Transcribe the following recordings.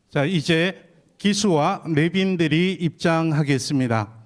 자, 이제 기수와 내빈들이 입장하겠습니다.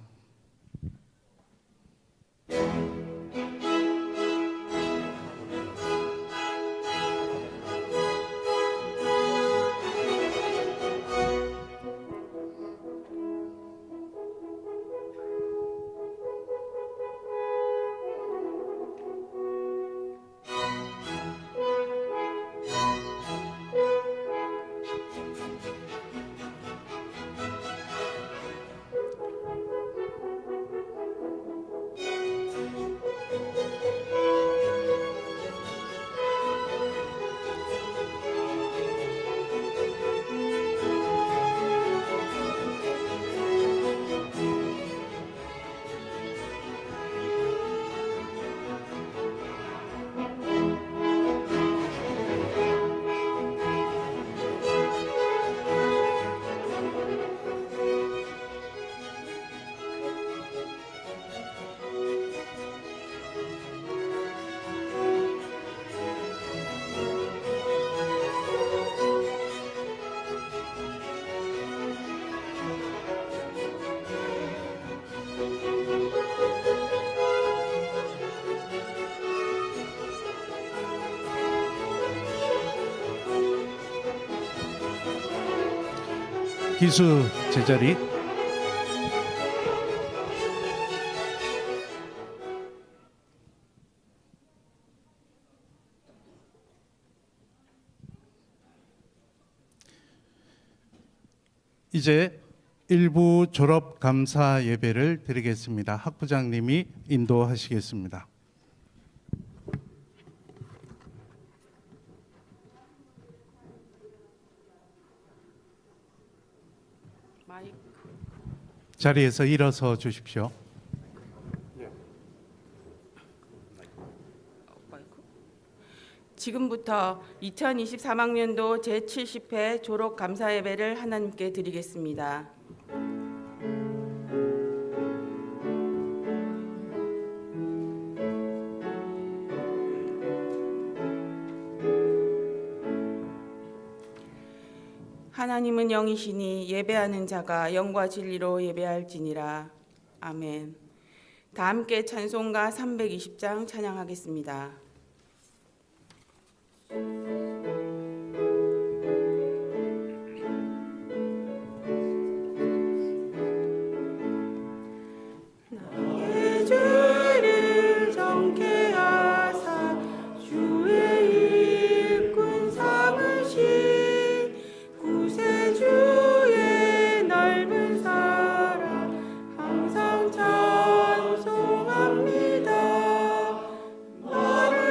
기수 제자리. 이제 일부 졸업 감사 예배를 드리겠습니다. 학부장님이 인도하시겠습니다. 자리에서 일어서 주십시오. 지금부터 2023학년도 제70회 졸업 감사 예배를 하나님께 드리겠습니다. 하나님은 영이시니 예배하는 자가 영과 진리로 예배할지니라. 아멘. 다 함께 찬송가 320장 찬양하겠습니다. 나의 죄를 정케 하사 주의 일꾼 삼으신 구세주의 넓은 사랑 항상 찬송합니다. 나를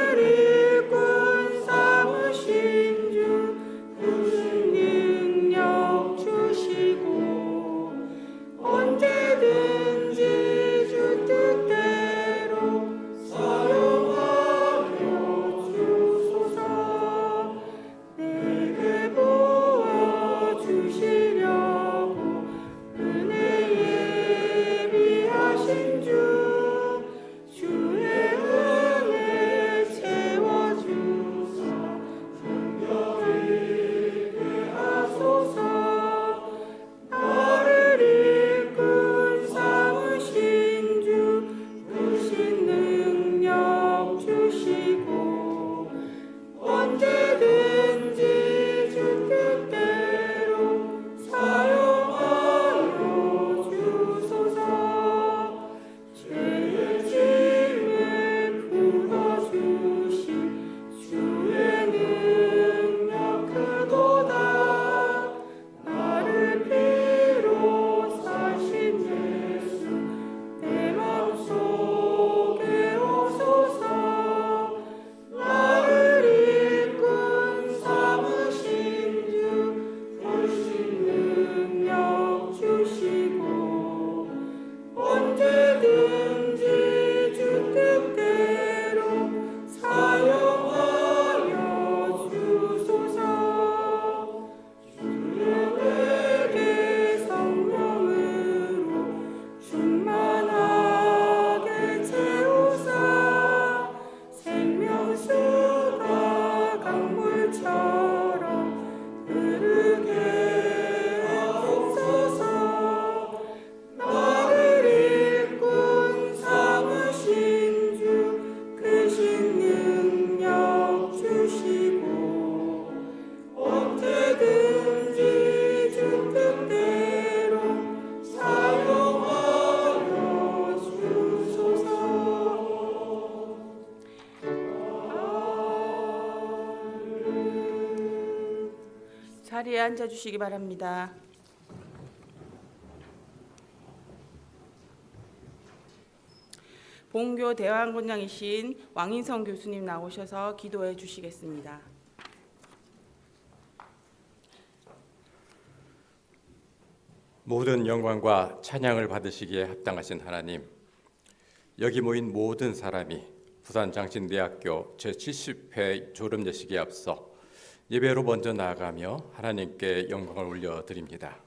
자리에 앉아 주시기 바랍니다. 본교 대왕권장이신 왕인성 교수님 나오셔서 기도해 주시겠습니다. 모든 영광과 찬양을 받으시기에 합당하신 하나님, 여기 모인 모든 사람이 부산장신대학교 제70회 졸업예식에 앞서 예배로 먼저 나아가며 하나님께 영광을 올려드립니다.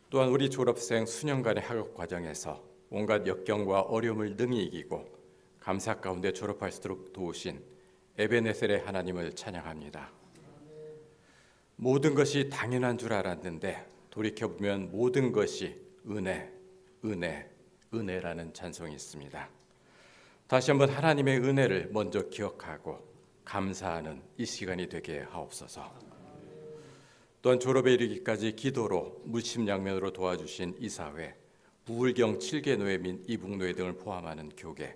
또한 우리 졸업생 수년간의 학업 과정에서 온갖 역경과 어려움을 능히 이기고 감사 가운데 졸업할 수 있도록 도우신 에베네셀의 하나님을 찬양합니다. 모든 것이 당연한 줄 알았는데 돌이켜보면 모든 것이 은혜, 은혜, 은혜라는 찬송이 있습니다. 다시 한번 하나님의 은혜를 먼저 기억하고 감사하는 이 시간이 되게 하옵소서. 또한 졸업에 이르기까지 기도로 물심양면으로 도와주신 이사회, 부울경 7개노회 및 이북노회 등을 포함하는 교계,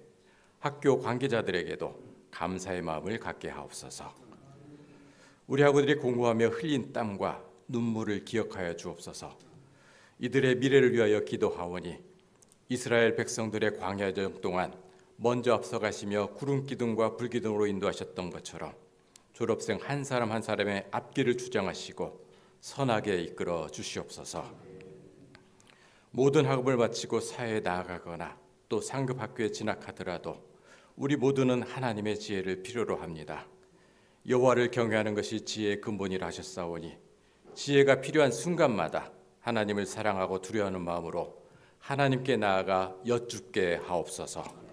학교 관계자들에게도 감사의 마음을 갖게 하옵소서. 우리 학우들이 공부하며 흘린 땀과 눈물을 기억하여 주옵소서. 이들의 미래를 위하여 기도하오니 이스라엘 백성들의 광야 여정 동안 먼저 앞서가시며 구름 기둥과 불 기둥으로 인도하셨던 것처럼 졸업생 한 사람 한 사람의 앞길을 주장하시고 선하게 이끌어 주시옵소서. 모든 학업을 마치고 사회에 나아가거나 또 상급 학교에 진학하더라도 우리 모두는 하나님의 지혜를 필요로 합니다. 여호와를 경외하는 것이 지혜의 근본이라 하셨사오니 지혜가 필요한 순간마다 하나님을 사랑하고 두려워하는 마음으로 하나님께 나아가 여쭙게 하옵소서.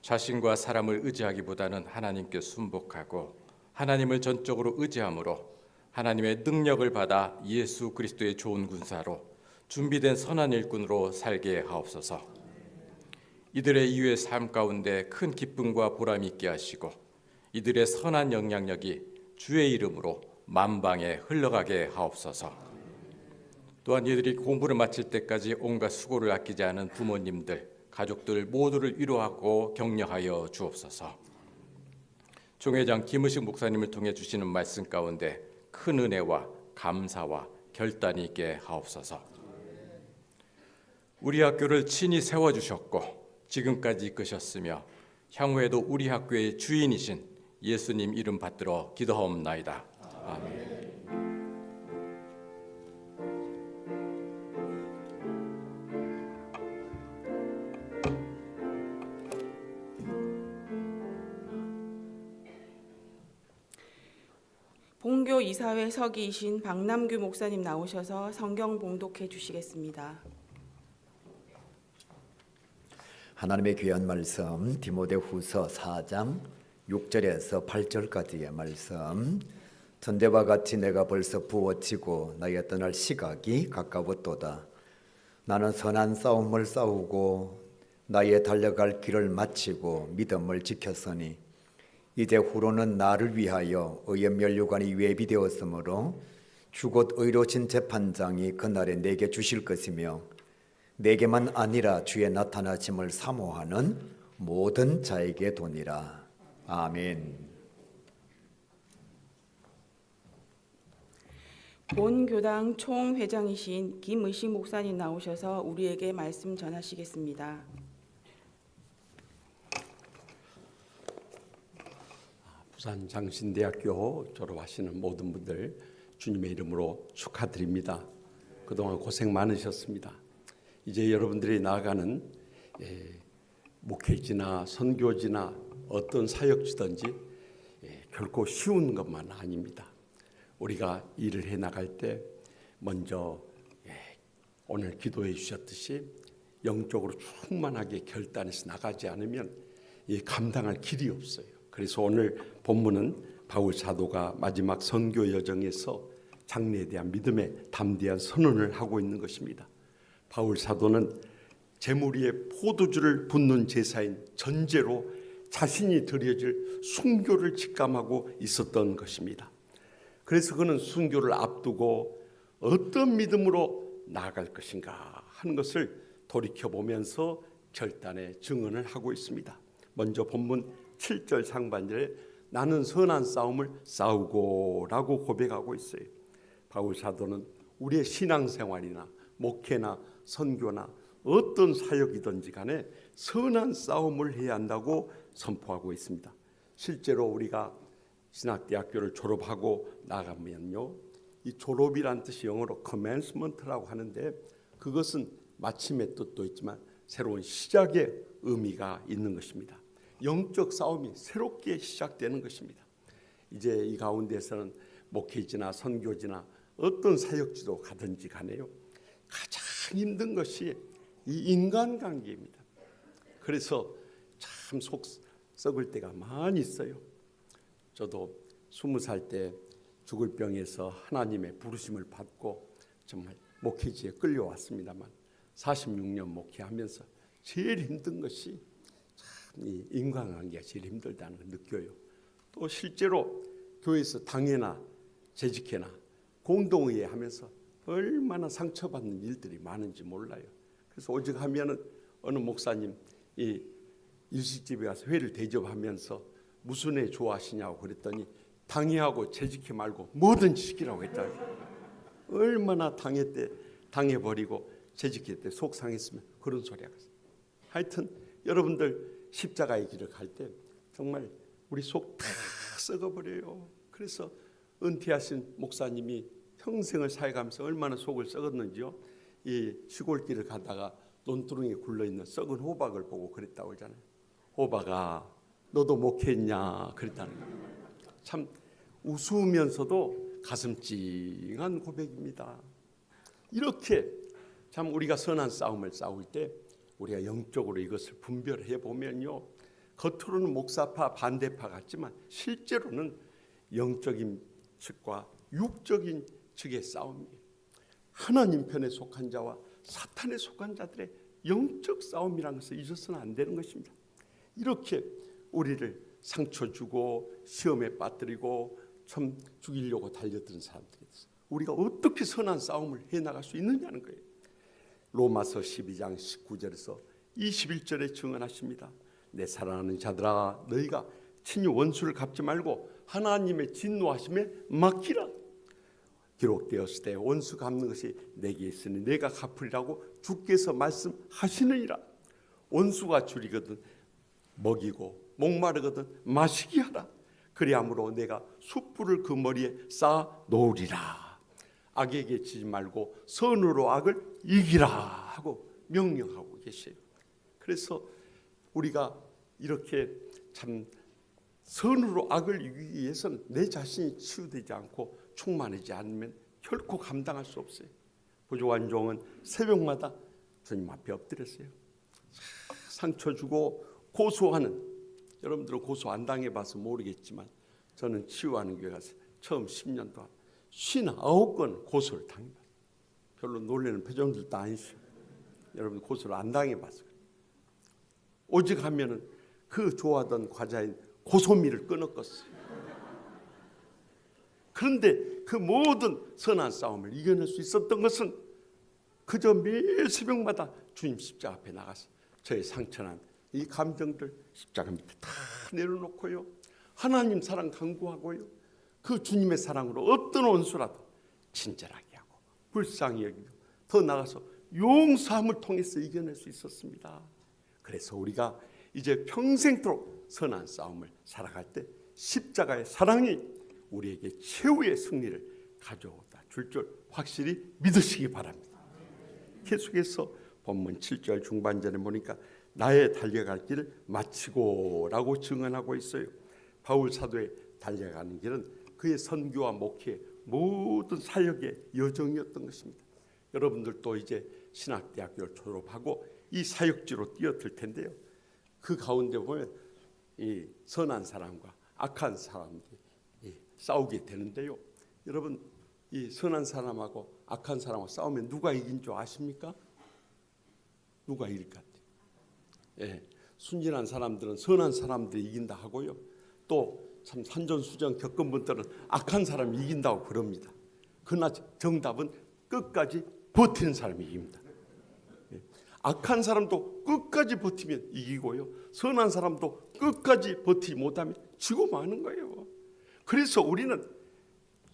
자신과 사람을 의지하기보다는 하나님께 순복하고 하나님을 전적으로 의지함으로 하나님의 능력을 받아 예수 그리스도의 좋은 군사로 준비된 선한 일꾼으로 살게 하옵소서. 이들의 이후의 삶 가운데 큰 기쁨과 보람이 있게 하시고 이들의 선한 영향력이 주의 이름으로 만방에 흘러가게 하옵소서. 또한 이들이 공부를 마칠 때까지 온갖 수고를 아끼지 않은 부모님들, 가족들 모두를 위로하고 격려하여 주옵소서. 총회장 김의식 목사님을 통해 주시는 말씀 가운데 큰 은혜와 감사와 결단이 있게 하옵소서. 우리 학교를 친히 세워주셨고 지금까지 이끄셨으며 향후에도 우리 학교의 주인이신 예수님 이름 받들어 기도하옵나이다. 아멘. 본교 이사회 서기이신 박남규 목사님 나오셔서 성경 봉독해 주시겠습니다. 하나님의 귀한 말씀 디모데후서 4장 6절에서 8절까지의 말씀. 전대와 같이 내가 벌써 부어치고 나의 떠날 시각이 가까웠도다. 나는 선한 싸움을 싸우고 나의 달려갈 길을 마치고 믿음을 지켰으니 이제 후로는 나를 위하여 의의 면류관이 예비되었으므로 주곧 의로우신 재판장이 그날에 내게 주실 것이며 내게만 아니라 주의 나타나심을 사모하는 모든 자에게 도니라. 아멘. 본교당 총회장이신 김의식 목사님 나오셔서 우리에게 말씀 전하시겠습니다. 부산장신대학교 졸업하시는 모든 분들 주님의 이름으로 축하드립니다. 그동안 고생 많으셨습니다. 이제 여러분들이 나아가는 목회지나 선교지나 어떤 사역지든지 결코 쉬운 것만 아닙니다. 우리가 일을 해나갈 때 먼저 오늘 기도해 주셨듯이 영적으로 충만하게 결단해서 나가지 않으면 감당할 길이 없어요. 그래서 오늘 본문은 바울 사도가 마지막 선교 여정에서 장래에 대한 믿음에 담대한 선언을 하고 있는 것입니다. 바울 사도는 재물 위에 포도주를 붓는 제사인 전제로 자신이 드려질 순교를 직감하고 있었던 것입니다. 그래서 그는 순교를 앞두고 어떤 믿음으로 나아갈 것인가 하는 것을 돌이켜보면서 결단의 증언을 하고 있습니다. 먼저 본문 7절 상반절에 나는 선한 싸움을 싸우고 라고 고백하고 있어요. 바울 사도는 우리의 신앙생활이나 목회나 선교나 어떤 사역이든지 간에 선한 싸움을 해야 한다고 선포하고 있습니다. 실제로 우리가 신학대학교를 졸업하고 나가면요, 이 졸업이란 뜻이 영어로 commencement라고 하는데, 그것은 마침의 뜻도 있지만 새로운 시작의 의미가 있는 것입니다. 영적 싸움이 새롭게 시작되는 것입니다. 이제 이 가운데서는 목회지나 선교지나 어떤 사역지도 가든지 간에요, 가장 힘든 것이 이 인간관계입니다. 그래서 참 속 썩을 때가 많이 있어요. 저도 20살 때 죽을 병에서 하나님의 부르심을 받고 정말 목회지에 끌려왔습니다만, 46년 목회하면서 제일 힘든 것이 참 이 인간관계가 제일 힘들다는 걸 느껴요. 또 실제로 교회에서 당회나 재직회나 공동의회 하면서 얼마나 상처받는 일들이 많은지 몰라요. 그래서 오직 하면은 어느 목사님 이 일식집에 가서 회를 대접하면서 무슨 회 좋아하시냐고 그랬더니 당회하고 재직회 말고 뭐든지 시키라고 했다. 얼마나 당회 때 당해버리고 재직회 때 속상했으면 그런 소리 하겠어요. 하여튼 여러분들 십자가의 길을 갈 때 정말 우리 속 다 썩어버려요. 그래서 은퇴하신 목사님이 평생을 사역하면서 얼마나 속을 썩었는지요. 이 시골길을 가다가 논두렁에 굴러있는 썩은 호박을 보고 그랬다고 하잖아요. 호박아, 너도 목회했냐 그랬다는 거예요. 참 우스우면서도 가슴 찡한 고백입니다. 이렇게 참 우리가 선한 싸움을 싸울 때 우리가 영적으로 이것을 분별해 보면요, 겉으로는 목사파 반대파 같지만 실제로는 영적인 측과 육적인 측의 싸움이에요. 하나님 편에 속한 자와 사탄에 속한 자들의 영적 싸움이라는 것을 잊어서는 안 되는 것입니다. 이렇게 우리를 상처 주고 시험에 빠뜨리고 참 죽이려고 달려드는 사람들에 대해서 우리가 어떻게 선한 싸움을 해나갈 수 있느냐는 거예요. 로마서 12장 19절에서 21절에 증언하십니다. 내 사랑하는 자들아, 너희가 친히 원수를 갚지 말고 하나님의 진노하심에 맡기라. 기록되었을 때 원수 갚는 것이 내게 있으니 내가 갚으리라고 주께서 말씀하시느니라. 원수가 줄이거든 먹이고 목마르거든 마시게 하라. 그리함으로 내가 숯불을 그 머리에 쌓아 놓으리라. 악에게 지지 말고 선으로 악을 이기라 하고 명령하고 계세요. 그래서 우리가 이렇게 참 선으로 악을 이기기 위해서는 내 자신이 치유되지 않고 충만하지 않으면 결코 감당할 수 없어요. 부족한 종은 새벽마다 주님 앞에 엎드렸어요. 상처 주고 고소하는, 여러분들은 고소 안 당해봐서 모르겠지만 저는 치유하는 교회 가서 처음 10년 동안 59건 고소를 당해봤어요. 별로 놀라는 표정들도 아니시죠. 여러분 고소를 안 당해봤어요. 오직 하면은 그 좋아하던 과자인 고소미를 끊었겠어요. 그런데 그 모든 선한 싸움을 이겨낼 수 있었던 것은 그저 매일 새벽마다 주님 십자가 앞에 나가서 저의 상처난 이 감정들 십자가 밑에 다 내려놓고요, 하나님 사랑 강구하고요, 그 주님의 사랑으로 어떤 원수라도 친절하게 하고 불쌍히 여기고 더 나아가서 용서함을 통해서 이겨낼 수 있었습니다. 그래서 우리가 이제 평생토록 선한 싸움을 살아갈 때 십자가의 사랑이 우리에게 최후의 승리를 가져다 줄 줄 확실히 믿으시기 바랍니다. 계속해서 본문 7절 중반전에 보니까 나의 달려갈 길을 마치고 라고 증언하고 있어요. 바울 사도의 달려가는 길은 그의 선교와 목회 모든 사역의 여정이었던 것입니다. 여러분들도 이제 신학대학교를 졸업하고 이 사역지로 뛰어들 텐데요, 그 가운데 보면 이 선한 사람과 악한 사람들이 싸우게 되는데요, 여러분 이 선한 사람하고 악한 사람하고 싸우면 누가 이긴 줄 아십니까? 누가 이길 것 같아요? 예, 순진한 사람들은 선한 사람들이 이긴다 하고요, 또 참 산전수전 겪은 분들은 악한 사람이 이긴다고 그럽니다. 그러나 정답은 끝까지 버티는 사람이 이깁니다. 예, 악한 사람도 끝까지 버티면 이기고요, 선한 사람도 끝까지 버티지 못하면 지고 마는 거예요. 그래서 우리는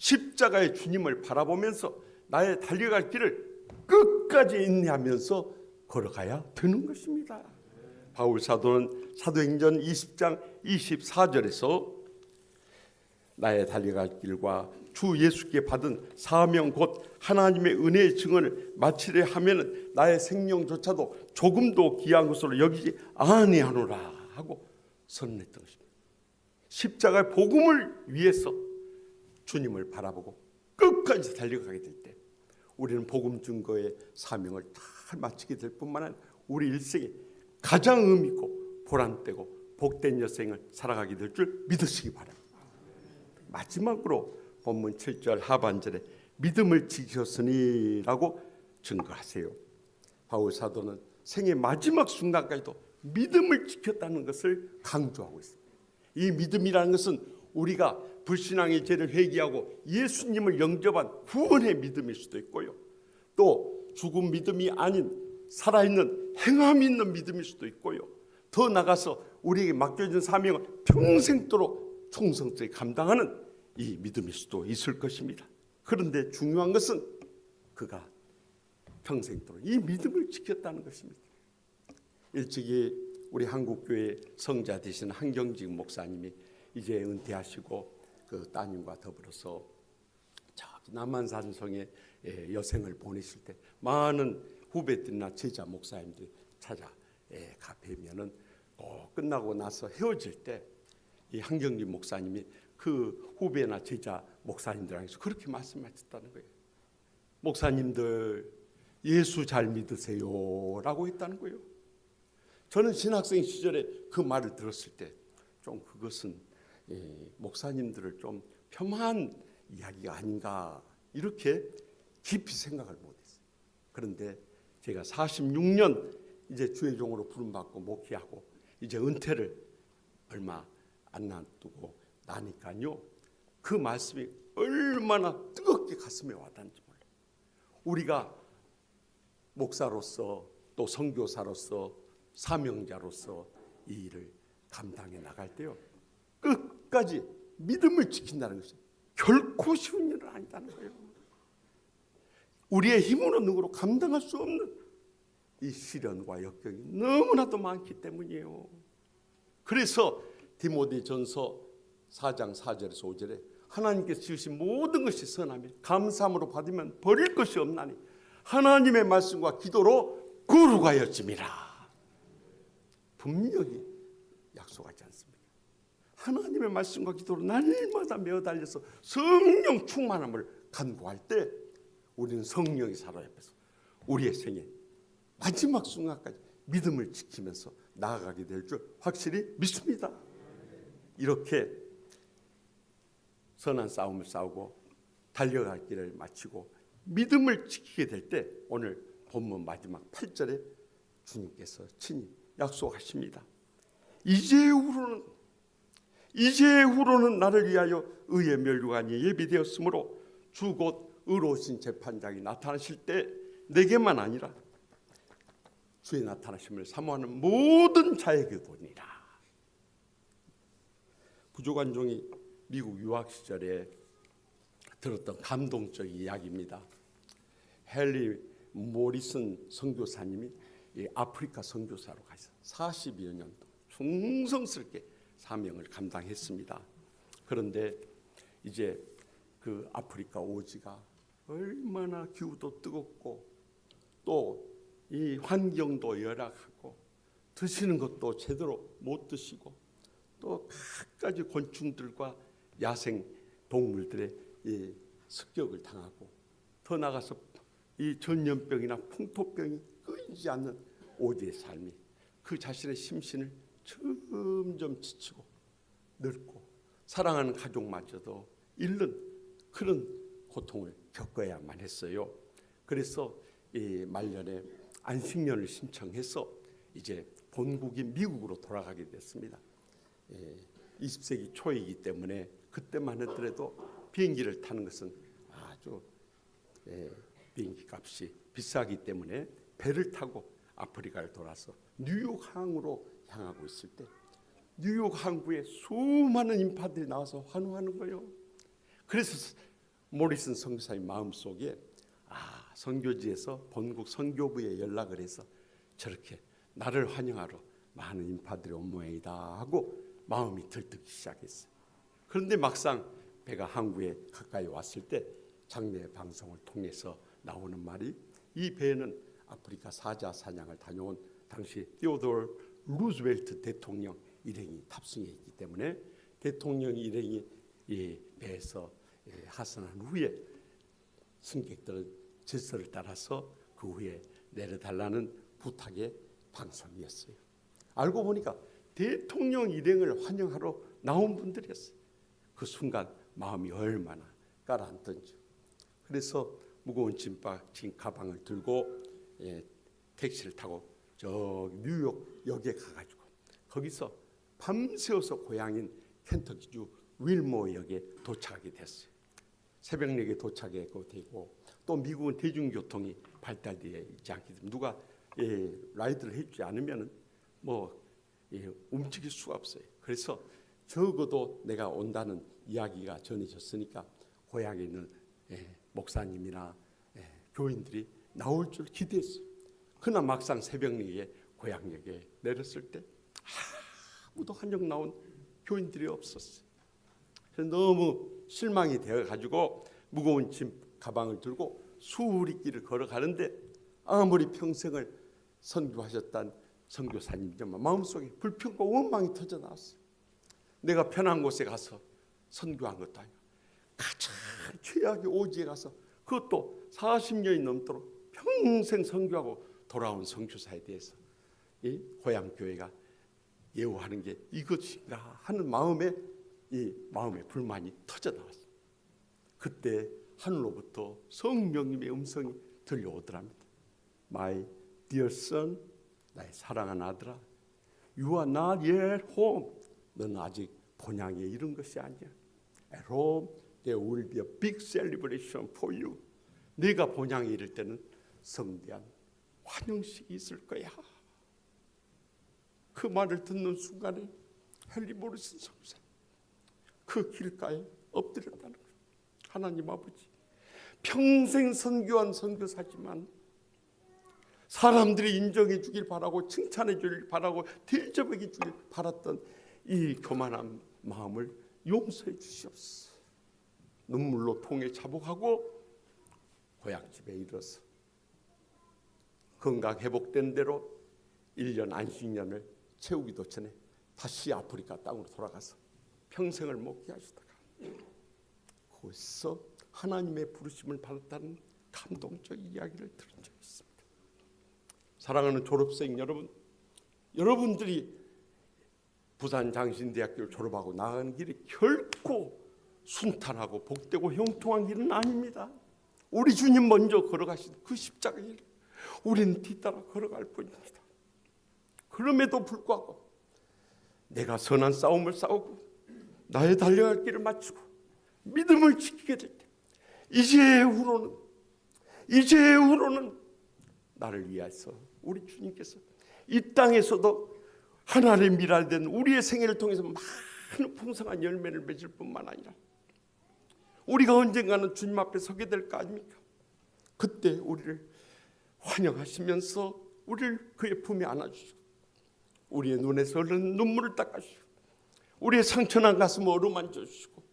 십자가의 주님을 바라보면서 나의 달려갈 길을 끝까지 인내하면서 걸어가야 되는 것입니다. 바울 사도는 사도행전 20장 24절에서 나의 달려갈 길과 주 예수께 받은 사명 곧 하나님의 은혜의 증언을 마치려 하면은 나의 생명조차도 조금도 귀한 것으로 여기지 아니하노라 하고 선언했던 것입니다. 십자가의 복음을 위해서 주님을 바라보고 끝까지 달려가게 될 때 우리는 복음 증거의 사명을 다 마치게 될 뿐만 아니라 우리 일생에 가장 의미 있고 보람되고 복된 여생을 살아가게 될 줄 믿으시기 바랍니다. 마지막으로 본문 7절 하반절에 믿음을 지켰으니라고 증거하세요. 바울 사도는 생의 마지막 순간까지도 믿음을 지켰다는 것을 강조하고 있습니다. 이 믿음이라는 것은 우리가 불신앙의 죄를 회개하고 예수님을 영접한 구원의 믿음일 수도 있고요. 또 죽은 믿음이 아닌 살아있는 행함이 있는 믿음일 수도 있고요. 더 나가서 우리에게 맡겨진 사명을 평생도록 충성스레 감당하는 이 믿음일 수도 있을 것입니다. 그런데 중요한 것은 그가 평생도록 이 믿음을 지켰다는 것입니다. 일찍이 우리 한국교회 성자 되신 한경직 목사님이 이제 은퇴하시고 그 따님과 더불어서 저기 남한산성에 여생을 보내실 때 많은 후배들이나 제자 목사님들이 찾아가 뵈면은 끝나고 나서 헤어질 때 이 한경직 목사님이 그 후배나 제자 목사님들한테 그렇게 말씀하셨다는 거예요. 목사님들 예수 잘 믿으세요라고 했다는 거예요. 저는 신학생 시절에 그 말을 들었을 때 좀 그것은 목사님들을 좀 폄하한 이야기가 아닌가 이렇게 깊이 생각을 못했어요. 그런데 제가 46년 이제 주의 종으로 부름받고 목회하고 이제 은퇴를 얼마 안 놔두고 나니까요. 그 말씀이 얼마나 뜨겁게 가슴에 와닿는지 몰라요. 우리가 목사로서 또 선교사로서 사명자로서 이 일을 감당해 나갈 때요. 끝까지 믿음을 지킨다는 것이 결코 쉬운 일은 아니다는 거예요. 우리의 힘으로 누구로 감당할 수 없는 이 시련과 역경이 너무나도 많기 때문이에요. 그래서 디모데전서 4장 4절에서 5절에 하나님께서 지으신 모든 것이 선하며 감사함으로 받으면 버릴 것이 없나니 하나님의 말씀과 기도로 거룩하여짐이라. 분명히 약속하지 않습니까? 하나님의 말씀과 기도로 날마다 매어달려서 성령 충만함을 간구할 때 우리는 성령이 살아 옆에서 우리의 생에 마지막 순간까지 믿음을 지키면서 나아가게 될 줄 확실히 믿습니다. 이렇게 선한 싸움을 싸우고 달려갈 길을 마치고 믿음을 지키게 될 때 오늘 본문 마지막 8절에 주님께서 친히 약속하십니다. 이제후로는 나를 위하여 의의 면류관이 예비되었으므로 주 곧 의로우신 재판장이 나타나실 때 내게만 아니라 주의 나타나심을 사모하는 모든 자에게 도니라. 부족한 종이 미국 유학 시절에 들었던 감동적인 이야기입니다. 헨리 모리슨 선교사님이 아프리카 선교사로 가서 40여 년 충성스럽게 사명을 감당했습니다. 그런데 이제 그 아프리카 오지가 얼마나 기후도 뜨겁고 또 이 환경도 열악하고 드시는 것도 제대로 못 드시고 또 갖가지 곤충들과 야생 동물들의 이 습격을 당하고 더 나가서 이 전염병이나 풍토병이 끊이지 않는 오지의 삶이 그 자신의 심신을 점점 지치고 늙고 사랑하는 가족마저도 잃는 그런 고통을 겪어야만 했어요. 그래서 이 말년에 안식년을 신청해서 이제 본국인 미국으로 돌아가게 됐습니다. 20세기 초이기 때문에 그때만 하더라도 비행기를 타는 것은 아주 비행기 값이 비싸기 때문에 배를 타고 아프리카를 돌아서 뉴욕 항으로 향하고 있을 때 뉴욕 항구에 수많은 인파들이 나와서 환호하는 거예요. 그래서 모리슨 선교사의 마음속에 선교지에서 본국 선교부에 연락을 해서 저렇게 나를 환영하러 많은 인파들이 온 모양이다 하고 마음이 들뜨기 시작했어요. 그런데 막상 배가 항구에 가까이 왔을 때 장례 방송을 통해서 나오는 말이, 이 배는 아프리카 사자 사냥을 다녀온 당시 티오도르 루즈벨트 대통령 일행이 탑승해 있기 때문에 대통령 일행이 이 배에서 하선한 후에 승객들은 질서를 따라서 그 후에 내려달라는 부탁의 방송이었어요. 알고 보니까 대통령 일행을 환영하러 나온 분들이었어요. 그 순간 마음이 얼마나 가라앉던지. 그래서 무거운 짐 가방을 들고 택시를 타고 저 뉴욕 역에 가가지고 거기서 밤새워서 고향인 켄터키주 윌모 역에 도착하게 됐어요. 새벽녘에 도착하고 되고, 또 미국은 대중교통이 발달되어 있지 않기 때문에 누가 라이드를 해주지 않으면 움직일 수가 없어요. 그래서 적어도 내가 온다는 이야기가 전해졌으니까 고향에 있는 목사님이나 교인들이 나올 줄 기대했어요. 그러나 막상 새벽녘에 고향역에 내렸을 때 아무도 한명 나온 교인들이 없었어요. 그래서 너무 실망이 되어가지고 무거운 짐 가방을 들고 수리길을 걸어가는데, 아무리 평생을 선교하셨던 선교사님이지만 마음속에 불평과 원망이 터져 나왔어요. 내가 편한 곳에 가서 선교한 것도 아니고 가장 최악의 오지에 가서, 그것도 40년이 넘도록 평생 선교하고 돌아온 선교사에 대해서 이 고향 교회가 예우하는 게 이것인가 하는 마음의 불만이 터져 나왔어요. 그때 하늘로부터 성령님의 음성이 들려오더랍니다. My dear son, 나의 사랑하는 아들아, You are not yet home. 너는 아직 본향에 이른 것이 아니야. At home, there will be a big celebration for you. 네가 본향에 이를 때는 성대한 환영식이 있을 거야. 그 말을 듣는 순간에 헨리 모리슨 선교사 그 길가에 엎드렸다는 거예요. 하나님 아버지, 평생 선교한 선교사지만 사람들이 인정해 주길 바라고 칭찬해 주길 바라고 대접해 주길 바랐던 이 교만한 마음을 용서해 주시옵소서. 눈물로 통에 자복하고 고향집에 이르러서 건강 회복된 대로 1년 안식년을 채우기도 전에 다시 아프리카 땅으로 돌아가서 평생을 목회하시다가 거기서 하나님의 부르심을 받았다는 감동적 이야기를 들은 적이 있습니다. 사랑하는 졸업생 여러분, 여러분들이 부산 장신대학교를 졸업하고 나가는 길이 결코 순탄하고 복되고 형통한 길은 아닙니다. 우리 주님 먼저 걸어가신 그 십자가를 우리는 뒤따라 걸어갈 뿐입니다. 그럼에도 불구하고 내가 선한 싸움을 싸우고 나의 달려갈 길을 마치고 믿음을 지키게 될 때 이제후로는 나를 위해서 우리 주님께서 이 땅에서도 하나님의 미랄된 우리의 생애를 통해서 많은 풍성한 열매를 맺을 뿐만 아니라 우리가 언젠가는 주님 앞에 서게 될 거 아닙니까? 그때 우리를 환영하시면서 우리를 그의 품에 안아주시고 우리의 눈에서 흐르는 눈물을 닦아주시고 우리의 상처난 가슴을 어루만져 주시고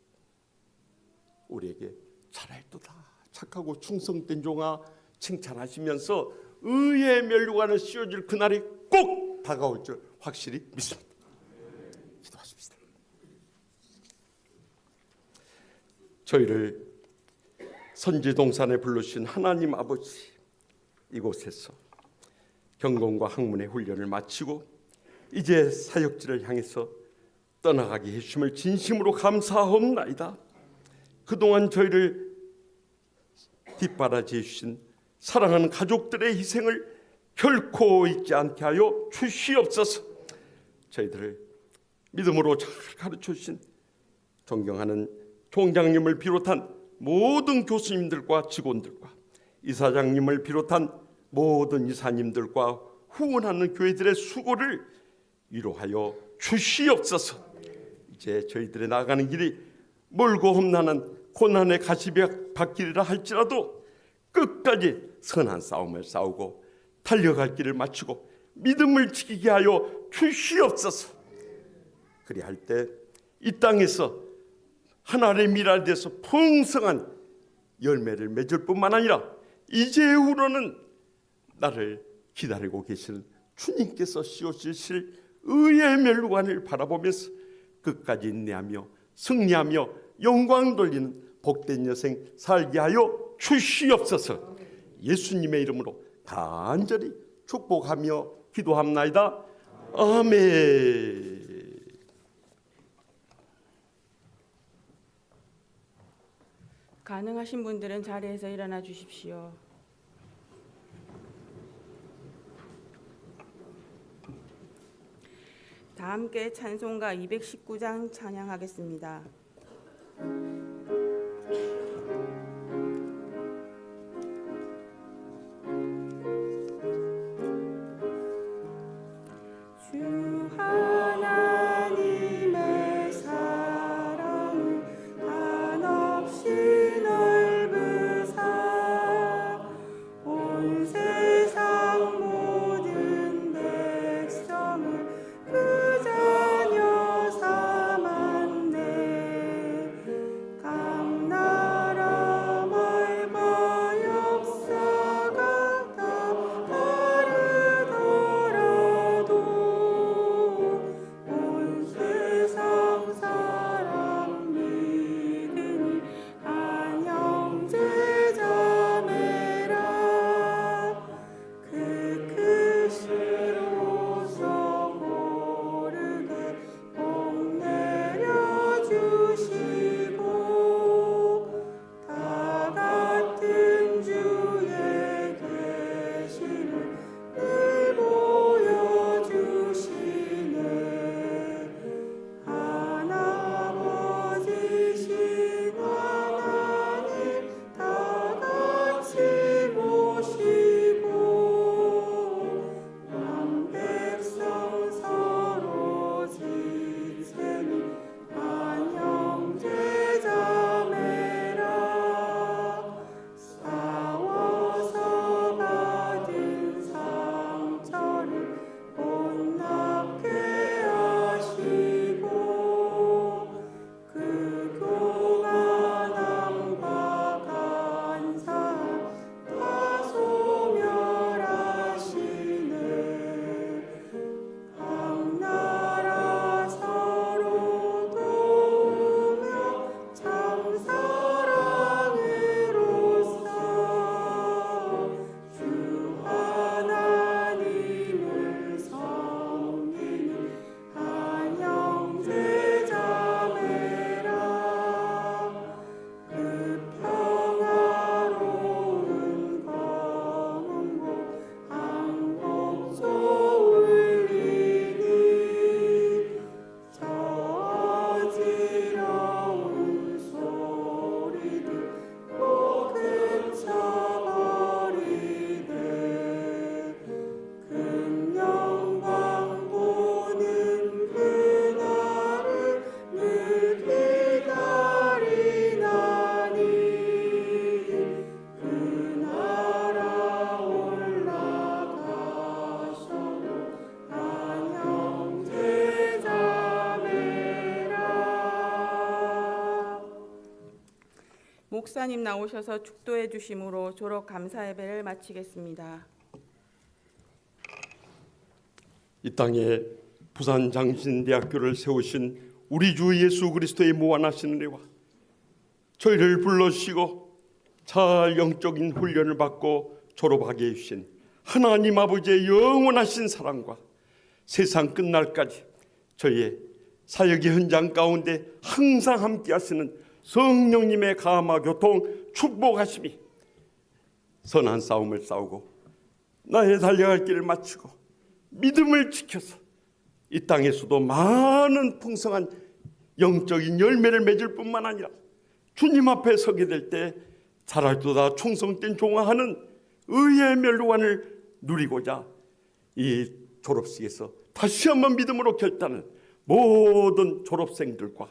우리에게 잘했도다 착하고 충성된 종아 칭찬하시면서 의의 면류관을 씌워줄 그날이 꼭 다가올 줄 확실히 믿습니다. 기도하십시다. 저희를 선지동산에 부르신 하나님 아버지, 이곳에서 경공과 학문의 훈련을 마치고 이제 사역지를 향해서 떠나가게 해주심을 진심으로 감사하옵나이다. 그동안 저희를 뒷바라지해 주신 사랑하는 가족들의 희생을 결코 잊지 않게 하여 주시옵소서. 저희들을 믿음으로 잘 가르쳐 주신 존경하는 총장님을 비롯한 모든 교수님들과 직원들과 이사장님을 비롯한 모든 이사님들과 후원하는 교회들의 수고를 위로하여 주시옵소서. 이제 저희들의 나가는 길이 멀고 험난한 고난의 가시벽 받기리라 할지라도 끝까지 선한 싸움을 싸우고 달려갈 길을 마치고 믿음을 지키게 하여 주시옵소서. 그리할 때 이 땅에서 하나님의 미랄에서 풍성한 열매를 맺을 뿐만 아니라 이제후로는 나를 기다리고 계시는 주님께서 씌워주실 의의 멸관을 바라보면서 끝까지 인내하며 승리하며 영광 돌리는 복된 여생 살게 하여 주시옵소서. 예수님의 이름으로 간절히 축복하며 기도합나이다. 아멘. 가능하신 분들은 자리에서 일어나 주십시오. 다 함께 찬송가 219장 찬양하겠습니다. 주 하나님의 사랑은 한없이 넓으사 온 세상 모든 백성을 그 자녀 삼았네. 각 나라 말과 역사가 다 다르더라도 온 세상 사람 믿으니 한 형제 자매라. 그 크시로서 모르게 복 내려주시고 다 같은 주의 계시를 늘 보여주시네. 하나버지신 하나님 다 같이 모시고 온 백성 서로 지체니 한 형제 자매라. 싸워서 받은 상처를 온납게 하시고 그 교만함과 간사함 다 소멸하시네. 각 나라 서로 도우며 참 사랑으로써 주 하나님을 섬기는 한 형제 자매라. 그 평화로운 검은 곳 한곡 쏘울리니 저 어지러운 소리들 꼭 그쳐버리네. 큰 영광 보는 그날을 늘 기다리나니 그 나라 올라가셔도 한 형제 자매라. 목사님 나오셔서 축도해 주심으로 졸업 감사 예배를 마치겠습니다. 이 땅에 부산장신대학교를 세우신 우리 주 예수 그리스도의 무한하신 은혜와 저희를 불러주시고 잘 영적인 훈련을 받고 졸업하게 해주신 하나님 아버지의 영원하신 사랑과 세상 끝날까지 저희의 사역의 현장 가운데 항상 함께 하시는 성령님의 감화 교통 축복하심이 선한 싸움을 싸우고 나의 달려갈 길을 마치고 믿음을 지켜서 이 땅에서도 많은 풍성한 영적인 열매를 맺을 뿐만 아니라 주님 앞에 서게 될 때 자랄도다 충성된 종아하는 의의 멸관을 누리고자 이 졸업식에서 다시 한번 믿음으로 결단은 모든 졸업생들과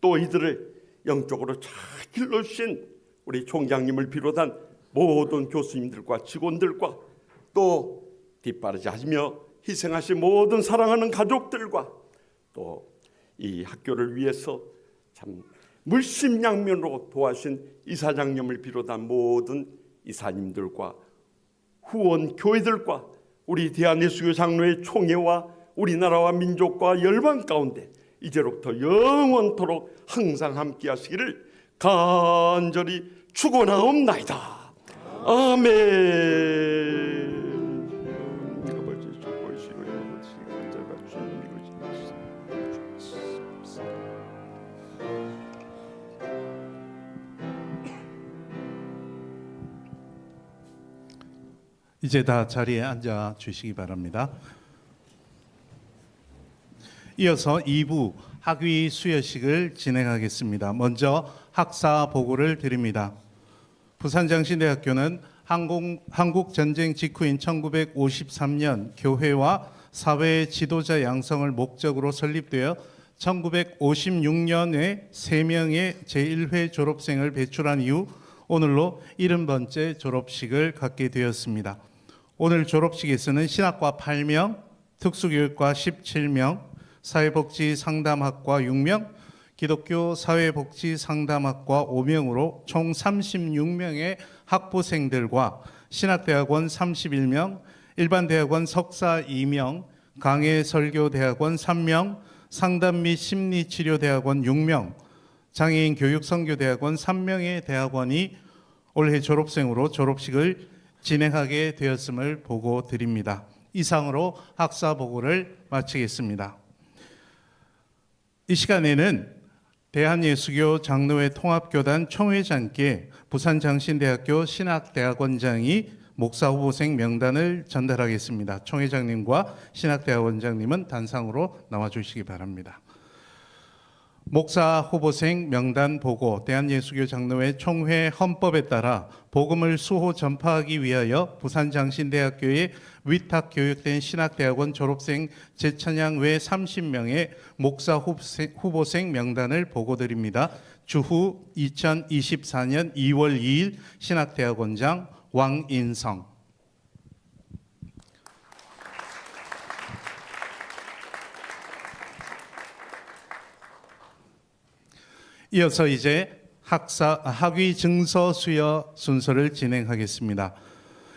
또 이들을 영적으로 잘 길러주신 우리 총장님을 비롯한 모든 교수님들과 직원들과 또 뒷바라지 하시며 희생하신 모든 사랑하는 가족들과 또 이 학교를 위해서 참 물심양면으로 도와주신 이사장님을 비롯한 모든 이사님들과 후원 교회들과 우리 대한예수교 장로회 총회와 우리나라와 민족과 열방 가운데 이제로부터 영원토록 항상 함께 하시기를 간절히 축원하옵나이다. 아멘. 이제 다 자리에 앉아 주시기 바랍니다. 이어서 2부 학위 수여식을 진행하겠습니다. 먼저 학사 보고를 드립니다. 부산장신대학교는 한국전쟁 직후인 1953년 교회와 사회의 지도자 양성을 목적으로 설립되어 1956년에 3명의 제1회 졸업생을 배출한 이후 오늘로 70번째 졸업식을 갖게 되었습니다. 오늘 졸업식에서는 신학과 8명, 특수교육과 17명, 사회복지상담학과 6명, 기독교 사회복지상담학과 5명으로 총 36명의 학부생들과 신학대학원 31명, 일반대학원 석사 2명, 강해설교대학원 3명, 상담 및 심리치료대학원 6명, 장애인 교육선교대학원 3명의 대학원이 올해 졸업생으로 졸업식을 진행하게 되었음을 보고 드립니다. 이상으로 학사 보고를 마치겠습니다. 이 시간에는 대한예수교 장로회 통합교단 총회장께 부산장신대학교 신학대학원장이 목사 후보생 명단을 전달하겠습니다. 총회장님과 신학대학원장님은 단상으로 나와주시기 바랍니다. 목사 후보생 명단 보고 대한예수교 장로회 총회 헌법에 따라 복음을 수호 전파하기 위하여 부산장신대학교에 위탁 교육된 신학대학원 졸업생 재찬양 외 30명의 목사 후보생 명단을 보고드립니다. 주후 2024년 2월 2일 신학대학원장 왕인성. 이어서 이제 학위 증서 수여 순서를 진행하겠습니다.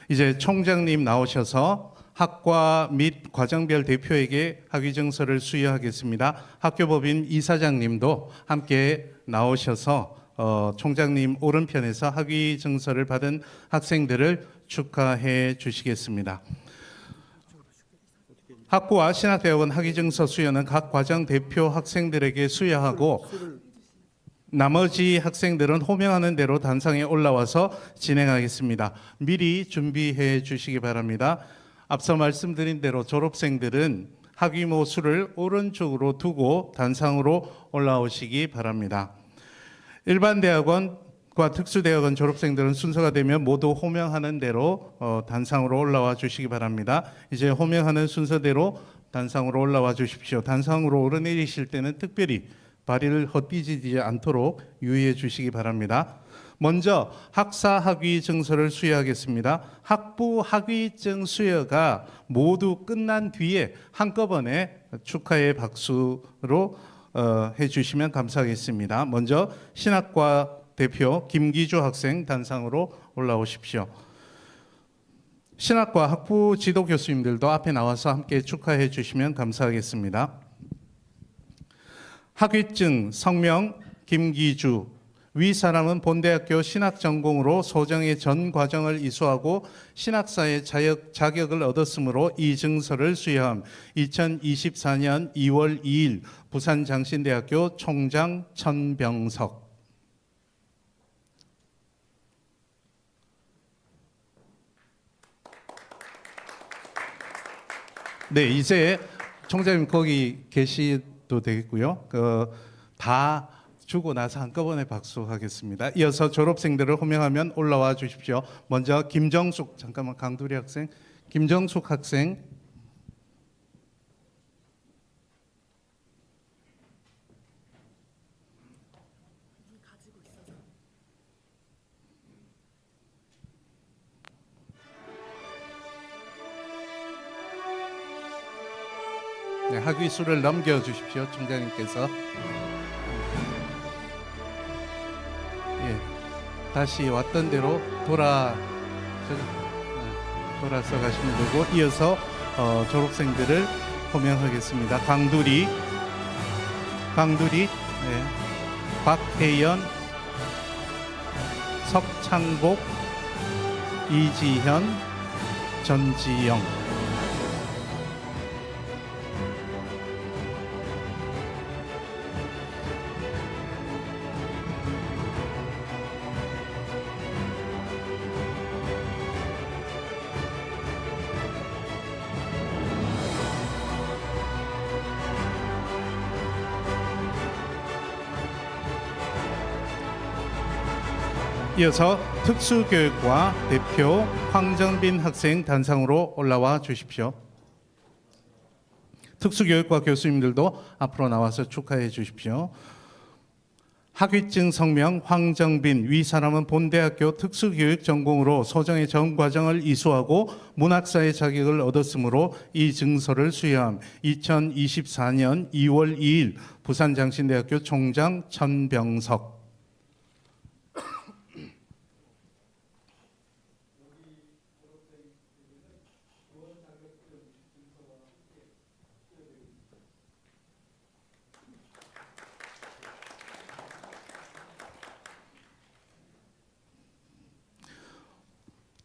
이제 총장님 나오셔서 학과 및 과정별 대표에게 학위 증서를 수여하겠습니다. 학교법인 이사장님도 함께 나오셔서 총장님 오른편에서 학위 증서를 받은 학생들을 축하해 주시겠습니다. 학부와 신학대학원 학위 증서 수여는 각 과정 대표 학생들에게 수여하고 나머지 학생들은 호명하는 대로 단상에 올라와서 진행하겠습니다. 미리 준비해 주시기 바랍니다. 앞서 말씀드린 대로 졸업생들은 학위모 수를 오른쪽으로 두고 단상으로 올라오시기 바랍니다. 일반 대학원과 특수대학원 졸업생들은 순서가 되면 모두 호명하는 대로 단상으로 올라와 주시기 바랍니다. 이제 호명하는 순서대로 단상으로 올라와 주십시오. 단상으로 오르내리실 때는 특별히 발을 헛디디지 않도록 유의해 주시기 바랍니다. 먼저 학사 학위 증서를 수여하겠습니다. 학부 학위증 수여가 모두 끝난 뒤에 한꺼번에 축하의 박수로 해주시면 감사하겠습니다. 먼저 신학과 대표 김기주 학생 단상으로 올라오십시오. 신학과 학부 지도 교수님들도 앞에 나와서 함께 축하해 주시면 감사하겠습니다. 학위증 성명 김기주. 위 사람은 본대학교 신학 전공으로 소정의 전 과정을 이수하고 신학사의 자격을 얻었으므로 이 증서를 수여함. 2024년 2월 2일 부산장신대학교 총장 천병석. 네, 이제 총장님 거기 계시도 되겠고요. 다 주고 나서 한꺼번에 박수하겠습니다. 이어서 졸업생들을 호명하면 올라와 주십시오. 먼저 김정숙, 잠깐만 강두리 학생, 김정숙 학생. 학위수를 넘겨주십시오, 총장님께서. 예, 다시 왔던 대로 돌아서 가시면 되고, 이어서 졸업생들을 호명하겠습니다. 강두리, 네, 박혜연, 석창복, 이지현, 전지영. 이어서 특수교육과 대표 황정빈 학생 단상으로 올라와 주십시오. 특수교육과 교수님들도 앞으로 나와서 축하해 주십시오. 학위증 성명 황정빈, 위 사람은 본대학교 특수교육 전공으로 소정의 전 과정을 이수하고 문학사의 자격을 얻었으므로 이 증서를 수여함. 2024년 2월 2일 부산장신대학교 총장 천병석.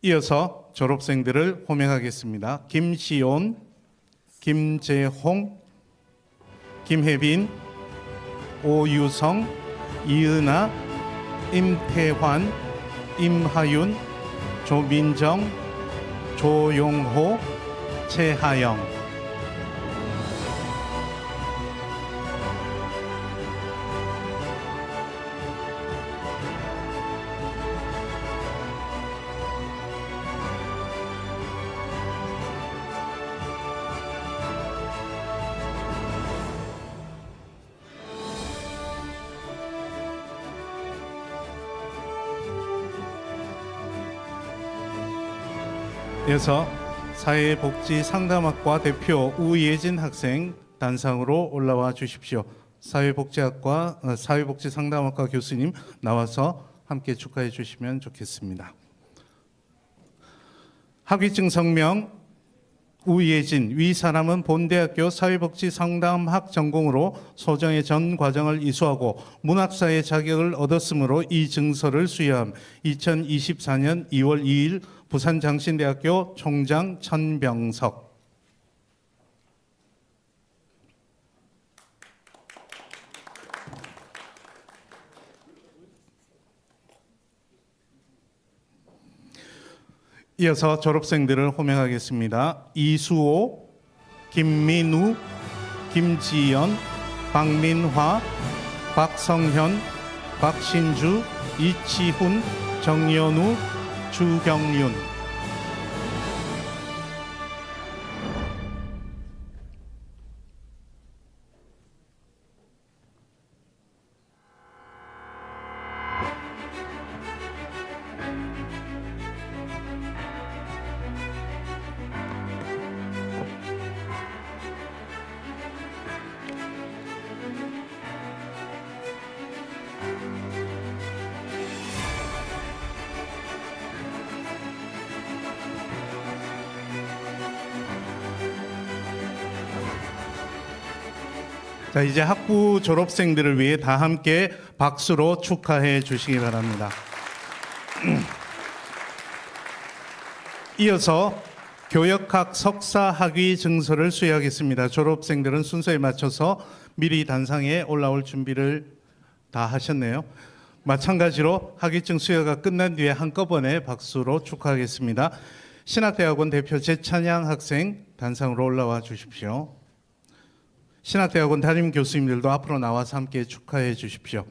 이어서 졸업생들을 호명하겠습니다. 김시온, 김재홍, 김혜빈, 오유성, 이은아, 임태환, 임하윤, 조민정, 조용호, 최하영. 이어서 사회복지상담학과 대표 우예진 학생 단상으로 올라와 주십시오. 사회복지상담학과 교수님 나와서 함께 축하해 주시면 좋겠습니다. 학위증 성명 우예진, 위 사람은 본대학교 사회복지상담학 전공으로 소정의 전 과정을 이수하고 문학사의 자격을 얻었으므로 이 증서를 수여함. 2024년 2월 2일 부산장신대학교 총장 천병석. 이어서 졸업생들을 호명하겠습니다. 이수호, 김민우, 김지연, 박민화, 박성현, 박신주, 이치훈, 정연우, 주경윤. 자, 이제 학부 졸업생들을 위해 다 함께 박수로 축하해 주시기 바랍니다. 이어서 교역학 석사 학위 증서를 수여하겠습니다. 졸업생들은 순서에 맞춰서 미리 단상에 올라올 준비를 다 하셨네요. 마찬가지로 학위증 수여가 끝난 뒤에 한꺼번에 박수로 축하하겠습니다. 신학대학원 대표 제찬양 학생 단상으로 올라와 주십시오. 신학대학원 담임 교수님들도 앞으로 나와서 함께 축하해 주십시오.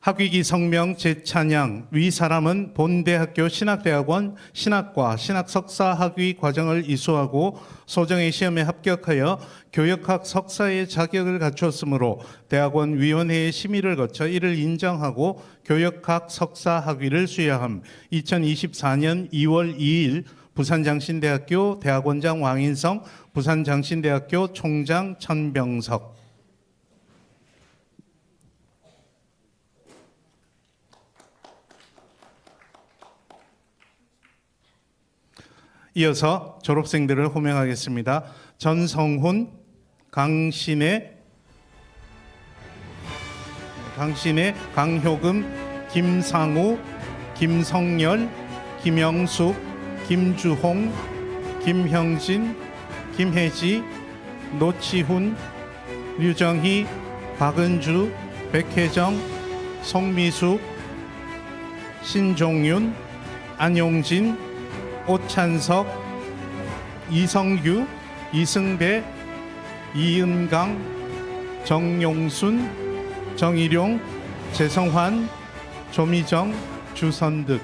학위기 성명 제찬양, 위 사람은 본대학교 신학대학원 신학과 신학석사 학위 과정을 이수하고 소정의 시험에 합격하여 교역학 석사의 자격을 갖추었으므로 대학원 위원회의 심의를 거쳐 이를 인정하고 교역학 석사 학위를 수여함. 2024년 2월 2일 부산장신대학교 대학원장 왕인성, 부산장신대학교 총장 천병석. 이어서 졸업생들을 호명하겠습니다. 전성훈, 강신혜, 강효금, 김상우, 김성열, 김영숙, 김주홍, 김형진, 김혜지, 노치훈, 류정희, 박은주, 백혜정, 송미숙, 신종윤, 안용진, 오찬석, 이성규, 이승배, 이은강, 정용순, 정일용, 재성환, 조미정, 주선득.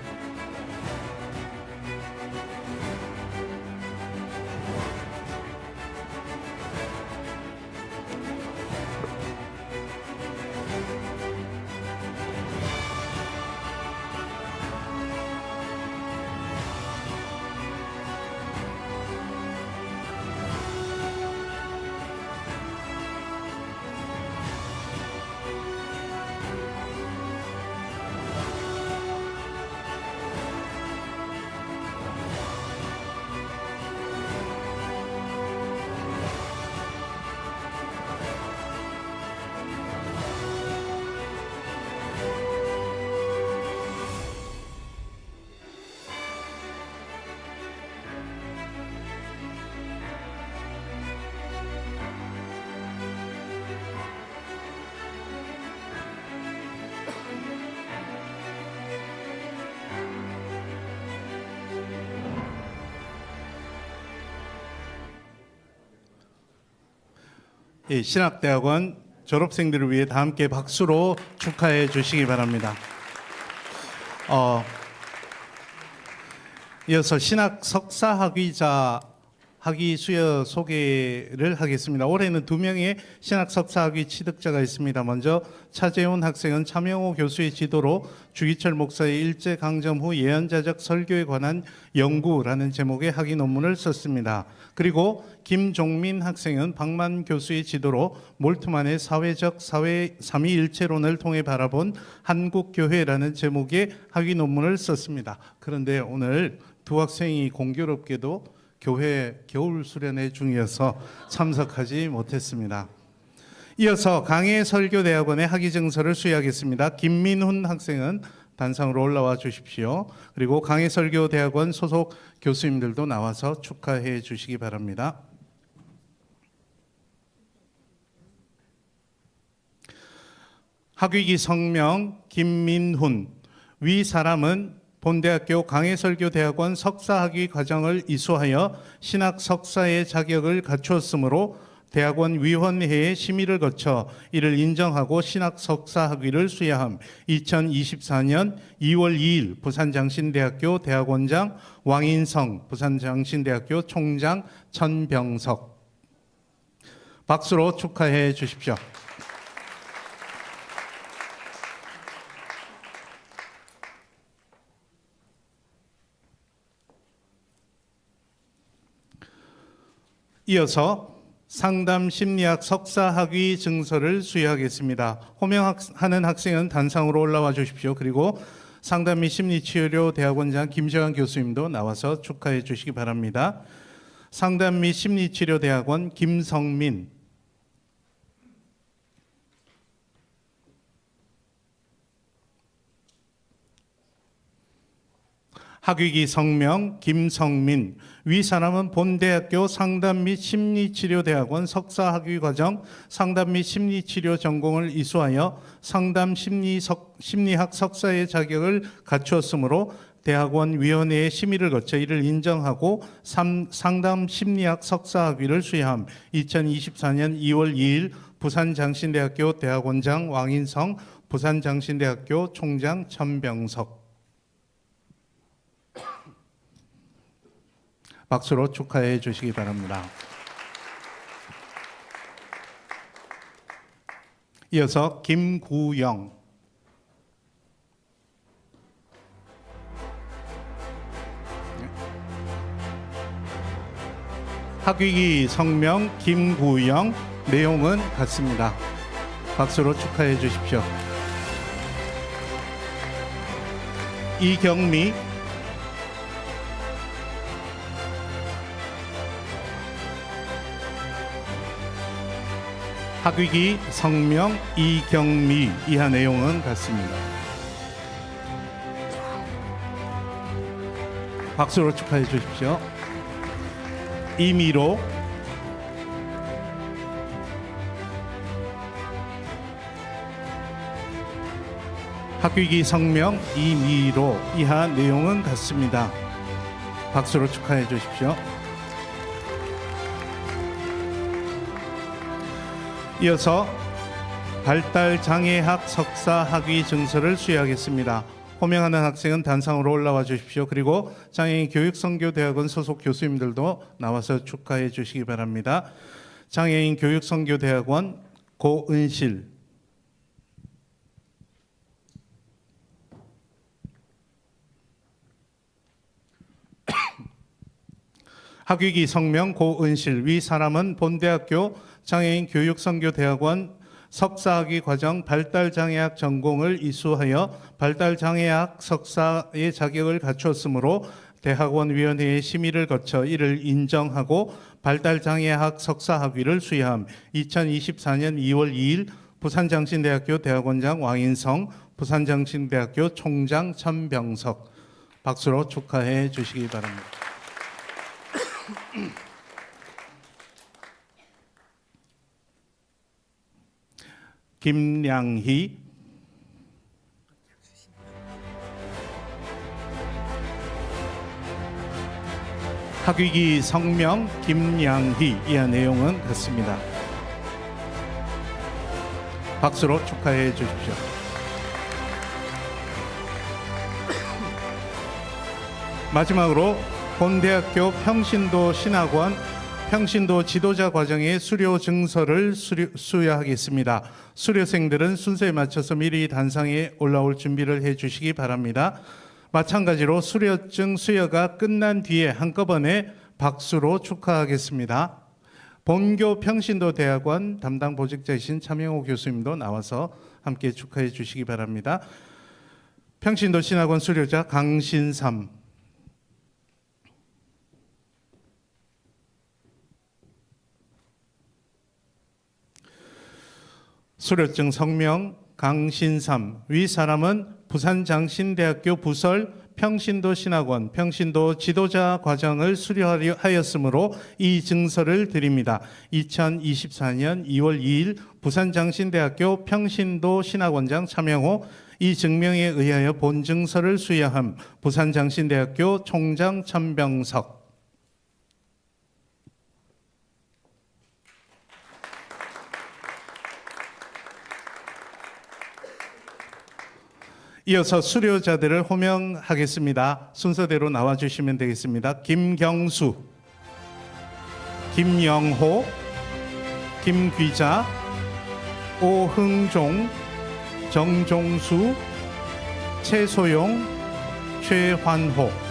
예, 신학대학원 졸업생들을 위해 다 함께 박수로 축하해 주시기 바랍니다. 이어서 신학 석사 학위자 학위 수여 소개를 하겠습니다. 올해는 2명의 신학 석사 학위 취득자가 있습니다. 먼저 차재훈 학생은 차명호 교수의 지도로 주기철 목사의 일제 강점 후 예언자적 설교에 관한 연구라는 제목의 학위 논문을 썼습니다. 그리고 김종민 학생은 박만 교수의 지도로 몰트만의 사회적 삼위일체론을 통해 바라본 한국교회라는 제목의 학위 논문을 썼습니다. 그런데 오늘 두 학생이 공교롭게도 교회 겨울 수련회 중이어서 참석하지 못했습니다. 이어서 강해설교대학원의 학위 증서를 수여하겠습니다. 김민훈 학생은 단상으로 올라와 주십시오. 그리고 강해설교대학원 소속 교수님들도 나와서 축하해 주시기 바랍니다. 학위기 성명 김민훈. 위 사람은 본대학교 강해설교대학원 석사학위 과정을 이수하여 신학 석사의 자격을 갖추었으므로 대학원 위원회의 심의를 거쳐 이를 인정하고 신학 석사 학위를 수여함. 2024년 2월 2일 부산장신대학교 대학원장 왕인성, 부산장신대학교 총장 천병석. 박수로 축하해 주십시오. 이어서 상담심리학 석사학위 증서를 수여하겠습니다. 호명하는 학생은 단상으로 올라와 주십시오. 그리고 상담 및 심리치료 대학원장 김재환 교수님도 나와서 축하해 주시기 바랍니다. 상담 및 심리치료 대학원 김성민. 학위기 성명 김성민. 위 사람은 본대학교 상담 및 심리치료대학원 석사학위과정 상담 및 심리치료 전공을 이수하여 상담 심리학 석사의 자격을 갖추었으므로 대학원 위원회의 심의를 거쳐 이를 인정하고 상담 심리학 석사학위를 수여함. 2024년 2월 2일 부산장신대학교 대학원장 왕인성, 부산장신대학교 총장 천병석. 박수로 축하해 주시기 바랍니다. 이어서 김구영. 학위기 성명 김구영, 내용은 같습니다. 박수로 축하해 주십시오. 이경미, 학위기 성명 이경미, 이하 내용은 같습니다. 박수로 축하해 주십시오. 이미로, 학위기 성명 이미로, 이하 내용은 같습니다. 박수로 축하해 주십시오. 이어서 발달장애학 석사 학위 증서를 수여하겠습니다. 호명하는 학생은 단상으로 올라와 주십시오. 그리고 장애인 교육선교대학원 소속 교수님들도 나와서 축하해 주시기 바랍니다. 장애인 교육선교대학원 고은실, 학위기 성명 고은실, 위 사람은 본대학교 장애인 교육선교대학원 석사학위 과정 발달장애학 전공을 이수하여 발달장애학 석사의 자격을 갖추었으므로 대학원위원회의 심의를 거쳐 이를 인정하고 발달장애학 석사학위를 수여함. 2024년 2월 2일 부산장신대학교 대학원장 왕인성, 부산장신대학교 총장 천병석. 박수로 축하해 주시기 바랍니다. 김량희, 학위기 성명 김량희, 이하 내용은 같습니다. 박수로 축하해 주십시오. 마지막으로 본대학교 평신도 신학원 평신도 지도자 과정의 수료 증서를 수여하겠습니다. 수료생들은 순서에 맞춰서 미리 단상에 올라올 준비를 해 주시기 바랍니다. 마찬가지로 수료증 수여가 끝난 뒤에 한꺼번에 박수로 축하하겠습니다. 본교 평신도 대학원 담당 보직자이신 차명호 교수님도 나와서 함께 축하해 주시기 바랍니다. 평신도 신학원 수료자 강신삼, 수료증 성명 강신삼, 위 사람은 부산장신대학교 부설 평신도 신학원 평신도 지도자 과정을 수료하려 하였으므로 이 증서를 드립니다. 2024년 2월 2일 부산장신대학교 평신도 신학원장 차명호, 이 증명에 의하여 본 증서를 수여함. 부산장신대학교 총장 천병석. 이어서 수료자들을 호명하겠습니다. 순서대로 나와주시면 되겠습니다. 김경수, 김영호, 김귀자, 오흥종, 정종수, 최소용, 최환호.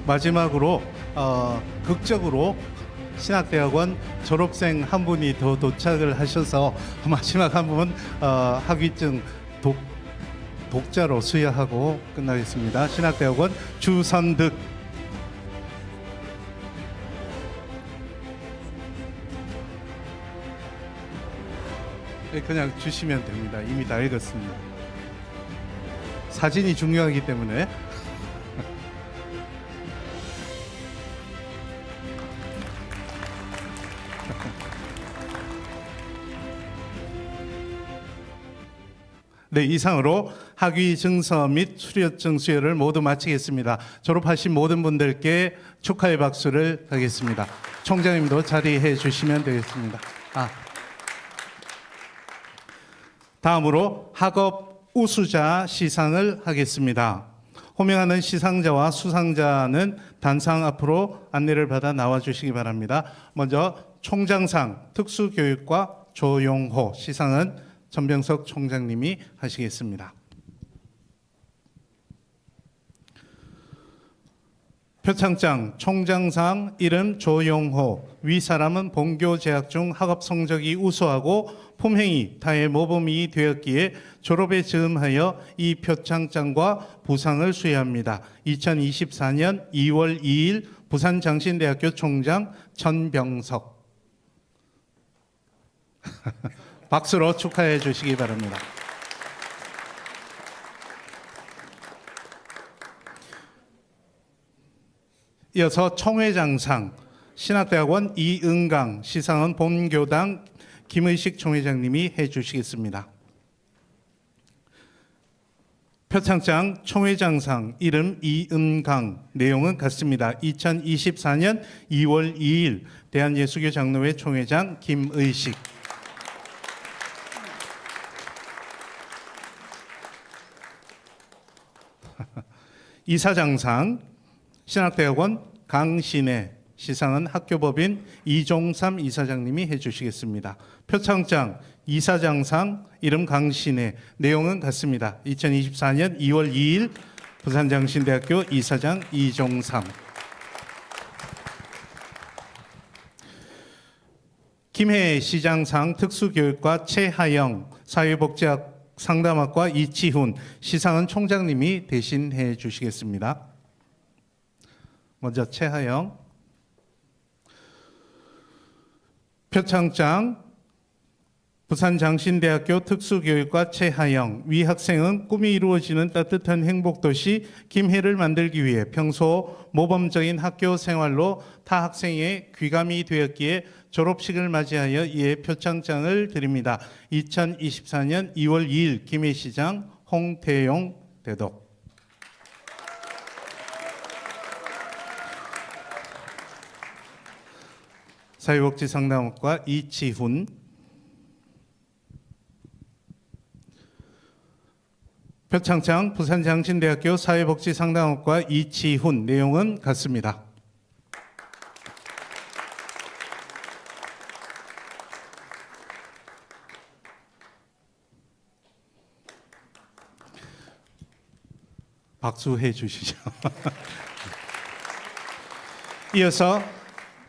마지막으로 극적으로 신학대학원 졸업생 한 분이 더 도착을 하셔서 마지막 한 분 학위증 독자로 수여하고 끝나겠습니다. 신학대학원 주선득. 그냥 주시면 됩니다. 이미 다 읽었습니다. 사진이 중요하기 때문에. 네, 이상으로 학위 증서 및 수료증 수여를 모두 마치겠습니다. 졸업하신 모든 분들께 축하의 박수를 하겠습니다. 총장님도 자리해 주시면 되겠습니다. 다음으로 학업 우수자 시상을 하겠습니다. 호명하는 시상자와 수상자는 단상 앞으로 안내를 받아 나와 주시기 바랍니다. 먼저 총장상 특수교육과 조용호 시상은 전병석 총장님이 하시겠습니다. 표창장 총장상 이름 조용호, 위 사람은 본교 재학 중 학업 성적이 우수하고 품행이 타의 모범이 되었기에 졸업에 즈음하여 이 표창장과 부상을 수여합니다. 2024년 2월 2일 부산장신대학교 총장 전병석. 박수로 축하해 주시기 바랍니다. 이어서 총회장상 신학대학원 이은강 시상은 본교당 김의식 총회장님이 해주시겠습니다. 표창장 총회장상 이름 이은강 내용은 같습니다. 2024년 2월 2일 대한예수교 장로회 총회장 김의식. 이사장상 신학대학원 강신혜 시상은 학교법인 이종삼 이사장님이 해주시겠습니다. 표창장 이사장상 이름 강신혜 내용은 같습니다. 2024년 2월 2일 부산장신대학교 이사장 이종삼. 김해 시장상 특수교육과 최하영 사회복지학 상담학과 이치훈 시상은 총장님이 대신해 주시겠습니다. 먼저 최하영. 표창장 부산장신대학교 특수교육과 최하영 위 학생은 꿈이 이루어지는 따뜻한 행복도시 김해를 만들기 위해 평소 모범적인 학교 생활로 타 학생의 귀감이 되었기에 졸업식을 맞이하여 이에 표창장을 드립니다. 2024년 2월 2일 김해시장 홍태용 대독. 사회복지상담학과 이치훈. 표창장 부산장신대학교 사회복지상담학과 이치훈 내용은 같습니다. 박수해 주시죠. 이어서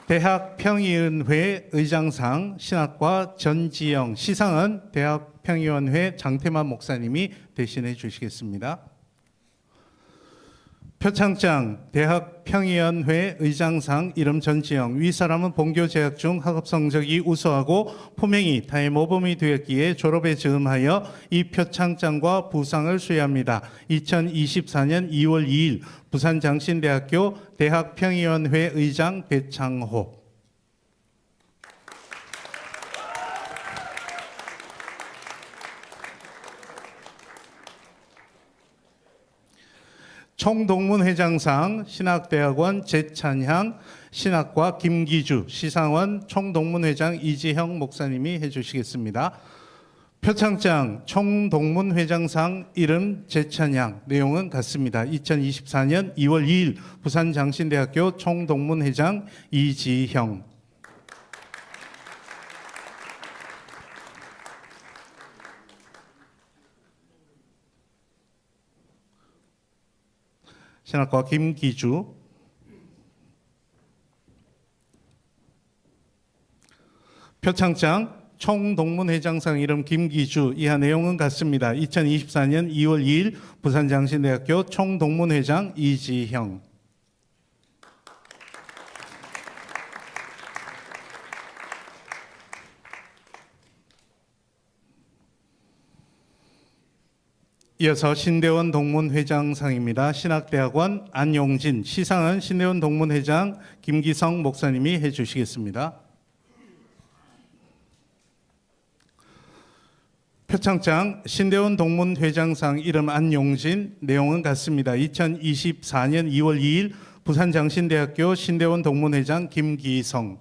대학평의원회 의장상 신학과 전지영 시상은 대학평의원회 장태만 목사님이 대신해 주시겠습니다. 표창장 대학평의원회 의장상 이름 전지영 위 사람은 본교 재학 중 학업 성적이 우수하고 품행이 타의 모범이 되었기에 졸업에 즈음하여 이 표창장과 부상을 수여합니다. 2024년 2월 2일 부산장신대학교 대학평의원회 의장 배창호. 총동문회장상 신학대학원 제찬향 신학과 김기주 시상원 총동문회장 이지형 목사님이 해주시겠습니다. 표창장 총동문회장상 이름 제찬향 내용은 같습니다. 2024년 2월 2일 부산장신대학교 총동문회장 이지형. 신학과 김기주. 표창장 총동문회장상 이름 김기주 이하 내용은 같습니다. 2024년 2월 2일 부산장신대학교 총동문회장 이지형. 이어서 신대원 동문회장상입니다. 신학대학원 안용진, 시상은 신대원 동문회장 김기성 목사님이 해주시겠습니다. 표창장 신대원 동문회장상 이름 안용진, 내용은 같습니다. 2024년 2월 2일 부산장신대학교 신대원 동문회장 김기성.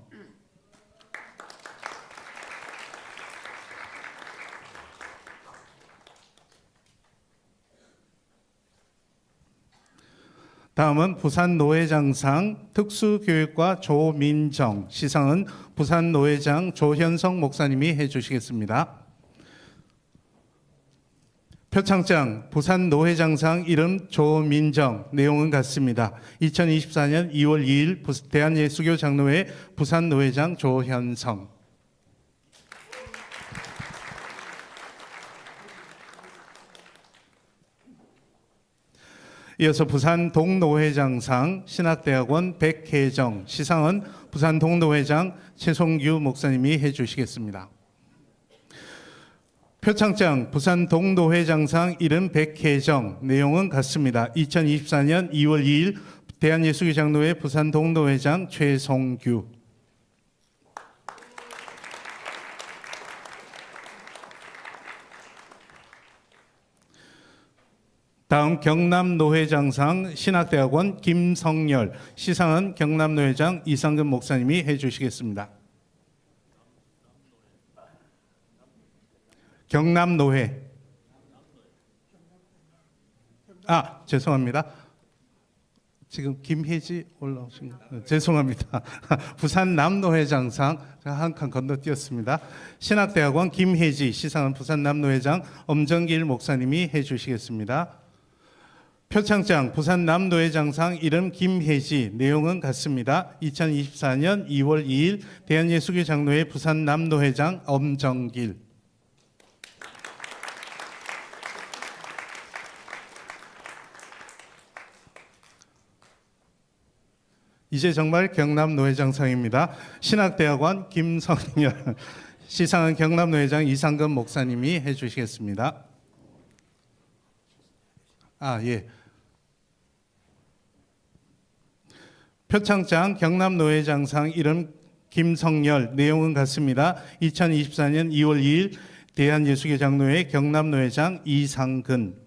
다음은 부산노회장상 특수교육과 조민정, 시상은 부산노회장 조현성 목사님이 해주시겠습니다. 표창장 부산노회장상 이름 조민정, 내용은 같습니다. 2024년 2월 2일 대한예수교 장로회 부산노회장 조현성. 이어서 부산 동노회장상 신학대학원 백혜정, 시상은 부산 동노회장 최송규 목사님이 해주시겠습니다. 표창장 부산 동노회장상 이름 백혜정, 내용은 같습니다. 2024년 2월 2일 대한예수교 장로회 부산 동노회장 최송규. 다음 경남노회장상 신학대학원 김성열, 시상은 경남노회장 이상근 목사님이 해주시겠습니다. 경남노회. 죄송합니다. 지금 김혜지 올라오신 거 죄송합니다. 부산 남노회장상 한 칸 건너뛰었습니다. 신학대학원 김혜지, 시상은 부산 남노회장 엄정길 목사님이 해주시겠습니다. 표창장 부산 남노회장상 이름 김혜지, 내용은 같습니다. 2024년 2월 2일 대한예수교 장로회 부산 남노회장 엄정길. 이제 정말 경남노회장상입니다. 신학대학원 김성열, 시상은 경남노회장 이상근 목사님이 해주시겠습니다. 예. 표창장 경남노회장상 이름 김성열, 내용은 같습니다. 2024년 2월 2일 대한예수교 장로회 경남노회장 이상근.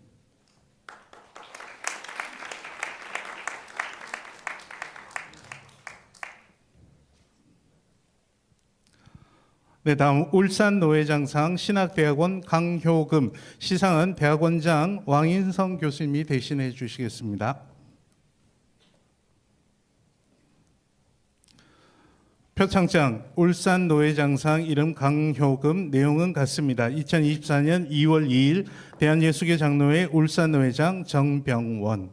네, 다음 울산노회장상 신학대학원 강효금, 시상은 대학원장 왕인성 교수님이 대신해 주시겠습니다. 표창장 울산노회장상 이름 강효금, 내용은 같습니다. 2024년 2월 2일 대한예수교 장로회 울산노회장 정병원.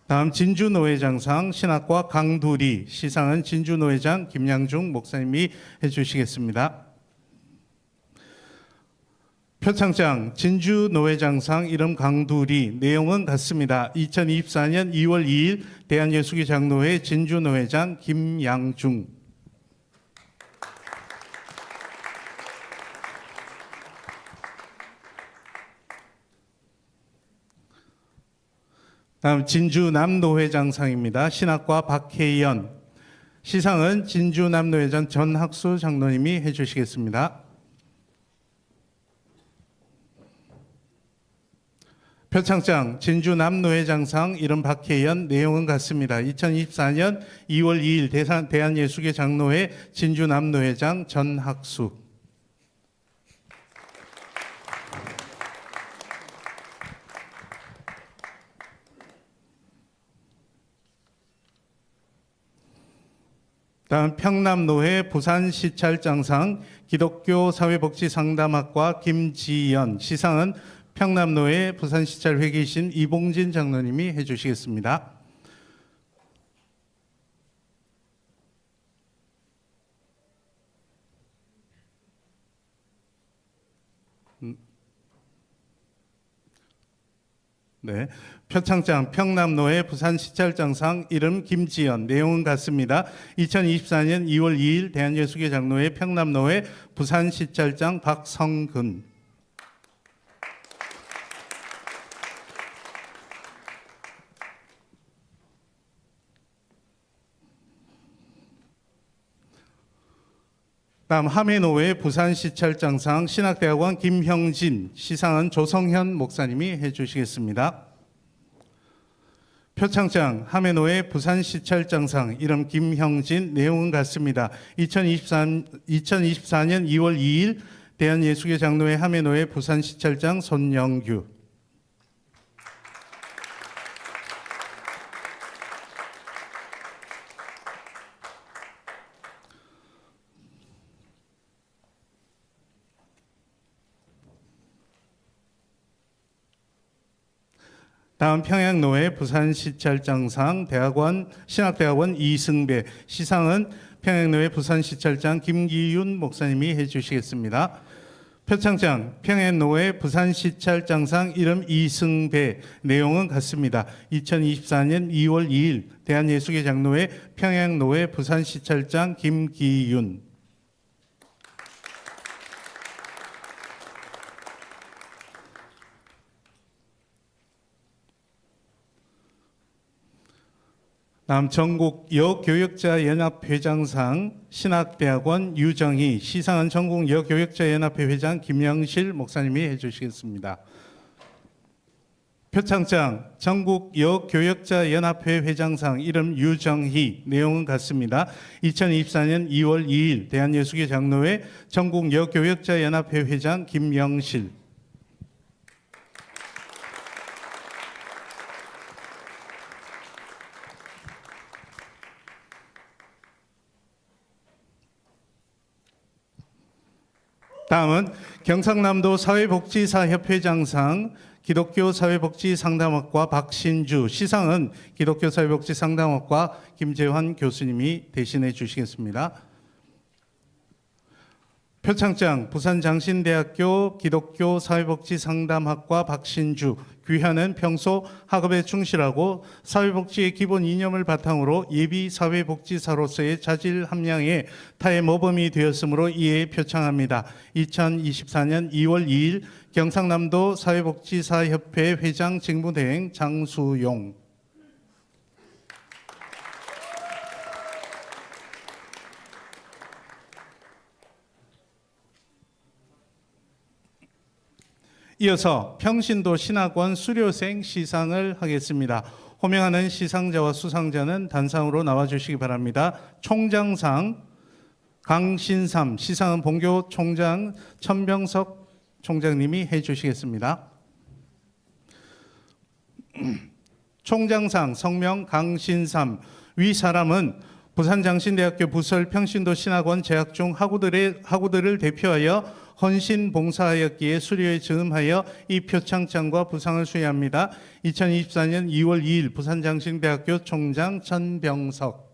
다음 진주노회장상 신학과 강두리, 시상은 진주노회장 김양중 목사님이 해주시겠습니다. 표창장 진주노회장상 이름 강두리, 내용은 같습니다. 2024년 2월 2일 대한예수교 장로회 진주노회장 김양중. 다음 진주남노회장상입니다. 신학과 박혜연, 시상은 진주남노회장 전학수 장로님이 해주시겠습니다. 표창장 진주남노회장상 이름 박혜연, 내용은 같습니다. 2024년 2월 2일 대한예수교 장로회 진주남노회장 전학수. 다음 평남노회 부산시찰장상 기독교 사회복지상담학과 김지연, 시상은 평남노회 부산시찰회계이신 이봉진 장로님이 해주시겠습니다. 네, 표창장 평남노회 부산시찰장상 이름 김지연, 내용은 같습니다. 2024년 2월 2일 대한예수교 장로회 평남노회 부산시찰장 박성근. 다음 함해노회 부산시찰장상 신학대학원 김형진, 시상은 조성현 목사님이 해주시겠습니다. 표창장 함해노회 부산시찰장상 이름 김형진, 내용은 같습니다. 2024년 2월 2일 대한예수교 장로회 함해노회 부산시찰장 손영규. 다음 평양노회 부산시찰장상 신학대학원 이승배, 시상은 평양노회 부산시찰장 김기윤 목사님이 해주시겠습니다. 표창장 평양노회 부산시찰장상 이름 이승배, 내용은 같습니다. 2024년 2월 2일 대한예수교 장로회 평양노회 부산시찰장 김기윤. 다음 전국 여교역자연합회장상 신학대학원 유정희, 시상은 전국 여교역자연합회 회장 김영실 목사님이 해주시겠습니다. 표창장 전국 여교역자연합회 회장상 이름 유정희, 내용은 같습니다. 2024년 2월 2일 대한예수교 장로회 전국 여교역자연합회 회장 김영실. 다음은 경상남도 사회복지사협회장상 기독교 사회복지상담학과 박신주, 시상은 기독교 사회복지상담학과 김재환 교수님이 대신해 주시겠습니다. 표창장 부산장신대학교 기독교 사회복지상담학과 박신주, 귀하는 평소 학업에 충실하고 사회복지의 기본 이념을 바탕으로 예비 사회복지사로서의 자질 함량에 타의 모범이 되었으므로 이에 표창합니다. 2024년 2월 2일 경상남도 사회복지사협회 회장 직무대행 장수용. 이어서 평신도 신학원 수료생 시상을 하겠습니다. 호명하는 시상자와 수상자는 단상으로 나와주시기 바랍니다. 총장상 강신삼, 시상은 본교 총장 천병석 총장님이 해주시겠습니다. 총장상 성명 강신삼, 위 사람은 부산장신대학교 부설 평신도 신학원 재학 중 학우들을 대표하여 헌신 봉사하였기에 수료에 증음하여 이 표창장과 부상을 수여합니다. 2024년 2월 2일 부산장신대학교 총장 천병석.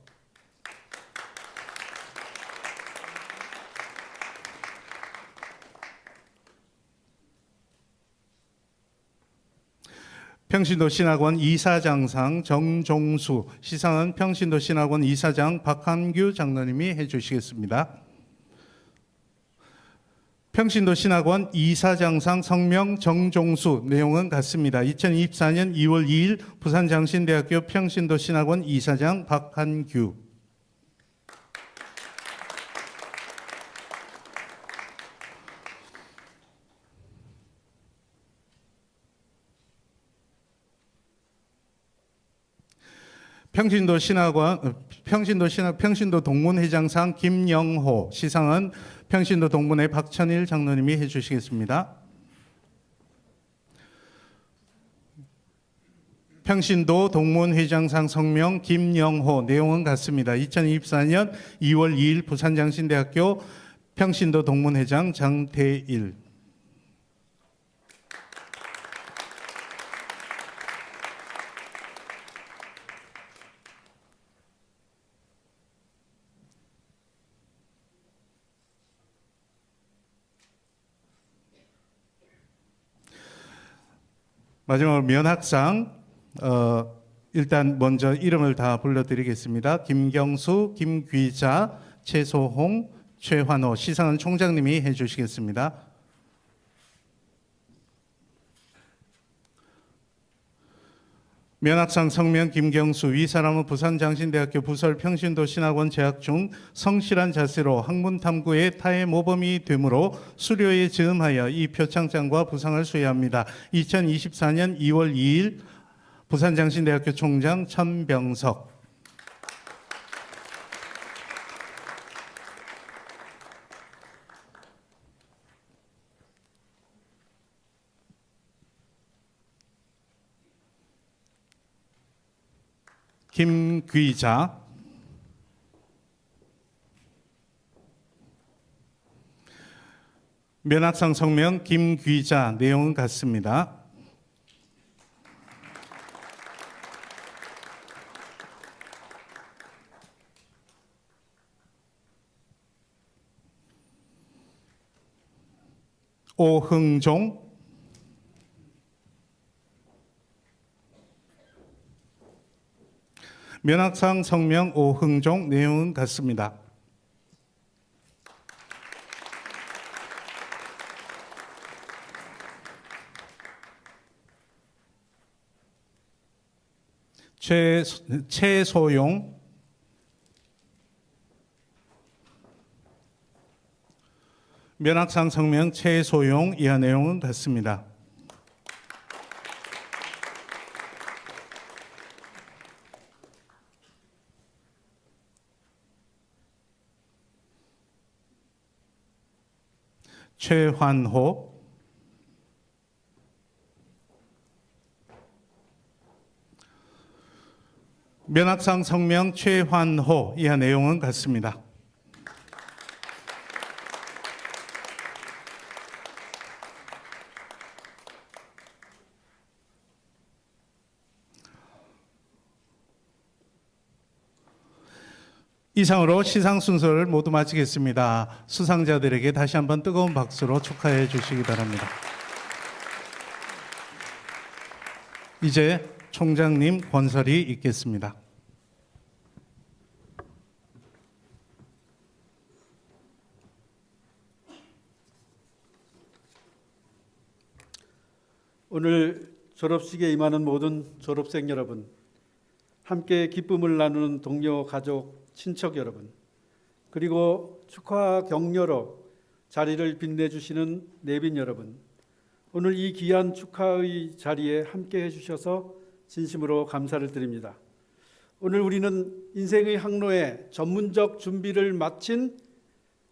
평신도 신학원 이사장상 정종수, 시상은 평신도 신학원 이사장 박한규 장로님이 해주시겠습니다. 평신도 신학원 이사장상 성명 정종수, 내용은 같습니다. 2024년 2월 2일 부산장신대학교 평신도 신학원 이사장 박한규. 평신도 동문회장상 김영호, 시상은 평신도 동문회 박천일 장로님이 해주시겠습니다. 평신도 동문회장상 성명 김영호, 내용은 같습니다. 2024년 2월 2일 부산장신대학교 평신도 동문회장 장태일. 마지막으로 면학상 일단 먼저 이름을 다 불러드리겠습니다. 김경수, 김귀자, 최소홍, 최환호. 시상은 총장님이 해주시겠습니다. 면학상 성명 김경수. 위 사람은 부산장신대학교 부설평신도 신학원 재학 중 성실한 자세로 학문 탐구에 타의 모범이 되므로 수료에 즈음하여 이 표창장과 부상을 수여합니다. 2024년 2월 2일 부산장신대학교 총장 천병석. 김귀자. 면학상 성명 김귀자. 내용은 같습니다. 오흥종. 면학상 성명 오흥종. 내용은 같습니다. 최소용. 면학상 성명 최소용. 이하 내용은 같습니다. 최환호. 면학상 성명 최환호. 이하 내용은 같습니다. 이상으로 시상 순서를 모두 마치겠습니다. 수상자들에게 다시 한번 뜨거운 박수로 축하해 주시기 바랍니다. 이제 총장님 권설이 있겠습니다. 오늘 졸업식에 임하는 모든 졸업생 여러분, 함께 기쁨을 나누는 동료, 가족, 친척 여러분, 그리고 축하 격려로 자리를 빛내주시는 내빈 여러분, 오늘 이 귀한 축하의 자리에 함께 해주셔서 진심으로 감사를 드립니다. 오늘 우리는 인생의 항로에 전문적 준비를 마친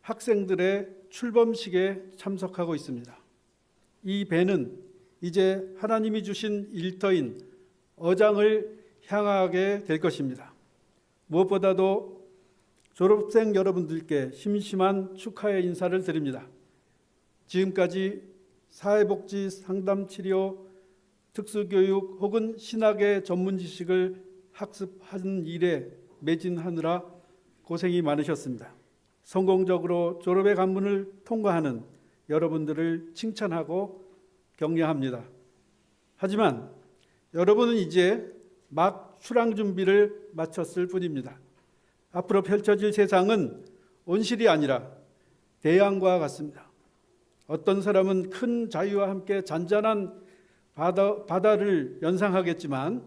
학생들의 출범식에 참석하고 있습니다. 이 배는 이제 하나님이 주신 일터인 어장을 향하게 될 것입니다. 무엇보다도 졸업생 여러분들께 심심한 축하의 인사를 드립니다. 지금까지 사회복지, 상담치료, 특수교육 혹은 신학의 전문 지식을 학습하는 일에 매진하느라 고생이 많으셨습니다. 성공적으로 졸업의 관문을 통과하는 여러분들을 칭찬하고 격려합니다. 하지만 여러분은 이제 막 출항 준비를 마쳤을 뿐입니다. 앞으로 펼쳐질 세상은 온실이 아니라 대양과 같습니다. 어떤 사람은 큰 자유와 함께 잔잔한 바다를 연상하겠지만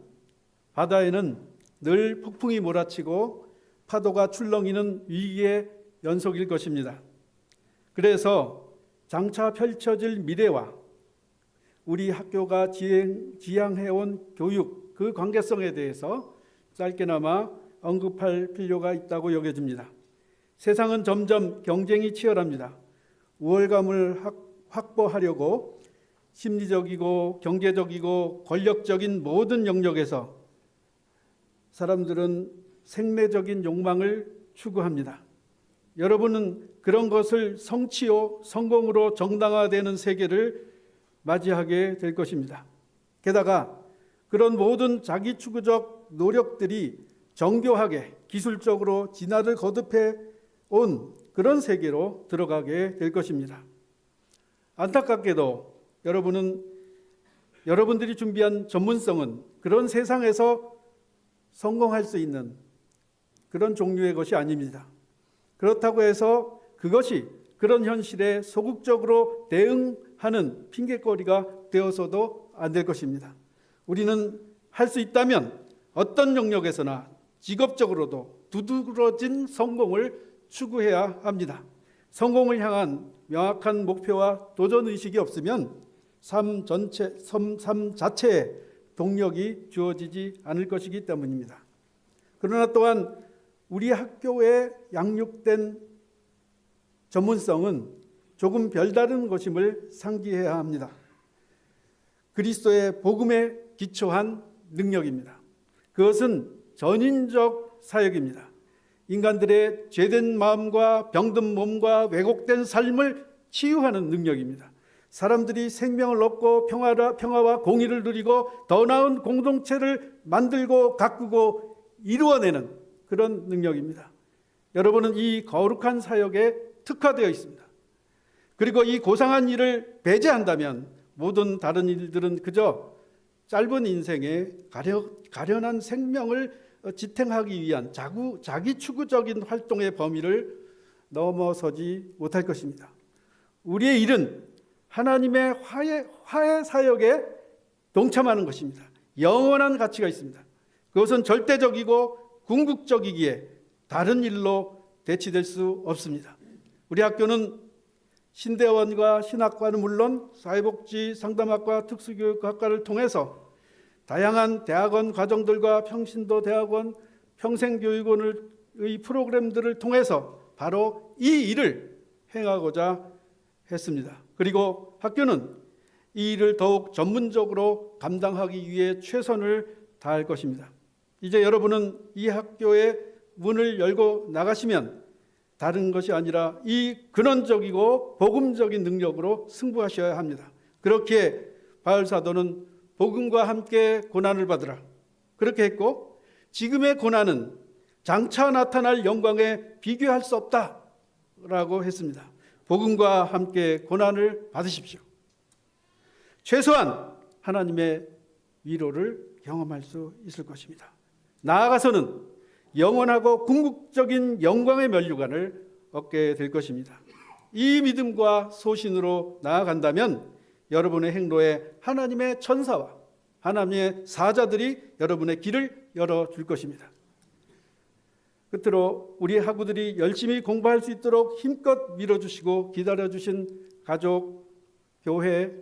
바다에는 늘 폭풍이 몰아치고 파도가 출렁이는 위기의 연속일 것입니다. 그래서 장차 펼쳐질 미래와 우리 학교가 지향해온 교육, 그 관계성에 대해서 짧게나마 언급할 필요가 있다고 여겨집니다. 세상은 점점 경쟁이 치열합니다. 우월감을 확보하려고 심리적이고 경제적이고 권력적인 모든 영역에서 사람들은 생내적인 욕망을 추구합니다. 여러분은 그런 것을 성취요, 성공으로 정당화되는 세계를 맞이하게 될 것입니다. 게다가 그런 모든 자기 추구적 노력들이 정교하게 기술적으로 진화를 거듭해 온 그런 세계로 들어가게 될 것입니다. 안타깝게도 여러분은 여러분들이 준비한 전문성은 그런 세상에서 성공할 수 있는 그런 종류의 것이 아닙니다. 그렇다고 해서 그것이 그런 현실에 소극적으로 대응하는 핑계거리가 되어서도 안 될 것입니다. 우리는 할 수 있다면 어떤 영역에서나 직업적으로도 두드러진 성공을 추구해야 합니다. 성공을 향한 명확한 목표와 도전의식이 없으면 삶 자체에 동력이 주어지지 않을 것이기 때문입니다. 그러나 또한 우리 학교에 양육된 전문성은 조금 별다른 것임을 상기해야 합니다. 그리스도의 복음에 기초한 능력입니다. 그것은 전인적 사역입니다. 인간들의 죄된 마음과 병든 몸과 왜곡된 삶을 치유하는 능력입니다. 사람들이 생명을 얻고 평화와 공의를 누리고 더 나은 공동체를 만들고 가꾸고 이루어내는 그런 능력입니다. 여러분은 이 거룩한 사역에 특화되어 있습니다. 그리고 이 고상한 일을 배제한다면 모든 다른 일들은 그저 짧은 인생에 가련한 생명을 지탱하기 위한 자기 추구적인 활동의 범위를 넘어서지 못할 것입니다. 우리의 일은 하나님의 화해 사역에 동참하는 것입니다. 영원한 가치가 있습니다. 그것은 절대적이고 궁극적이기에 다른 일로 대치될 수 없습니다. 우리 학교는 신대원과 신학과는 물론 사회복지 상담학과 특수교육학과를 통해서 다양한 대학원 과정들과 평신도 대학원 평생교육원의 프로그램들을 통해서 바로 이 일을 행하고자 했습니다. 그리고 학교는 이 일을 더욱 전문적으로 감당하기 위해 최선을 다할 것입니다. 이제 여러분은 이 학교의 문을 열고 나가시면 다른 것이 아니라 이 근원적이고 복음적인 능력으로 승부하셔야 합니다. 그렇기에 바울 사도는 복음과 함께 고난을 받으라 그렇게 했고, 지금의 고난은 장차 나타날 영광에 비교할 수 없다라고 했습니다. 복음과 함께 고난을 받으십시오. 최소한 하나님의 위로를 경험할 수 있을 것입니다. 나아가서는 영원하고 궁극적인 영광의 면류관을 얻게 될 것입니다. 이 믿음과 소신으로 나아간다면 여러분의 행로에 하나님의 천사와 하나님의 사자들이 여러분의 길을 열어줄 것입니다. 끝으로 우리 학우들이 열심히 공부할 수 있도록 힘껏 밀어주시고 기다려주신 가족, 교회,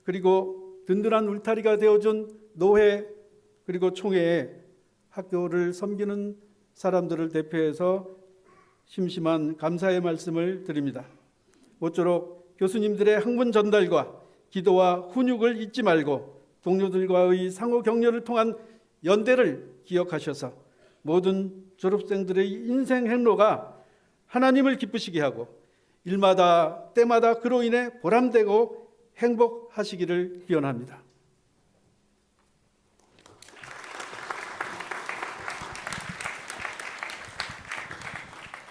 그리고 든든한 울타리가 되어준 노회, 그리고 총회에 학교를 섬기는 사람들을 대표해서 심심한 감사의 말씀을 드립니다. 모쪼록 교수님들의 학문 전달과 기도와 훈육을 잊지 말고 동료들과의 상호 격려를 통한 연대를 기억하셔서 모든 졸업생들의 인생 행로가 하나님을 기쁘시게 하고 일마다 때마다 그로 인해 보람되고 행복하시기를 기원합니다.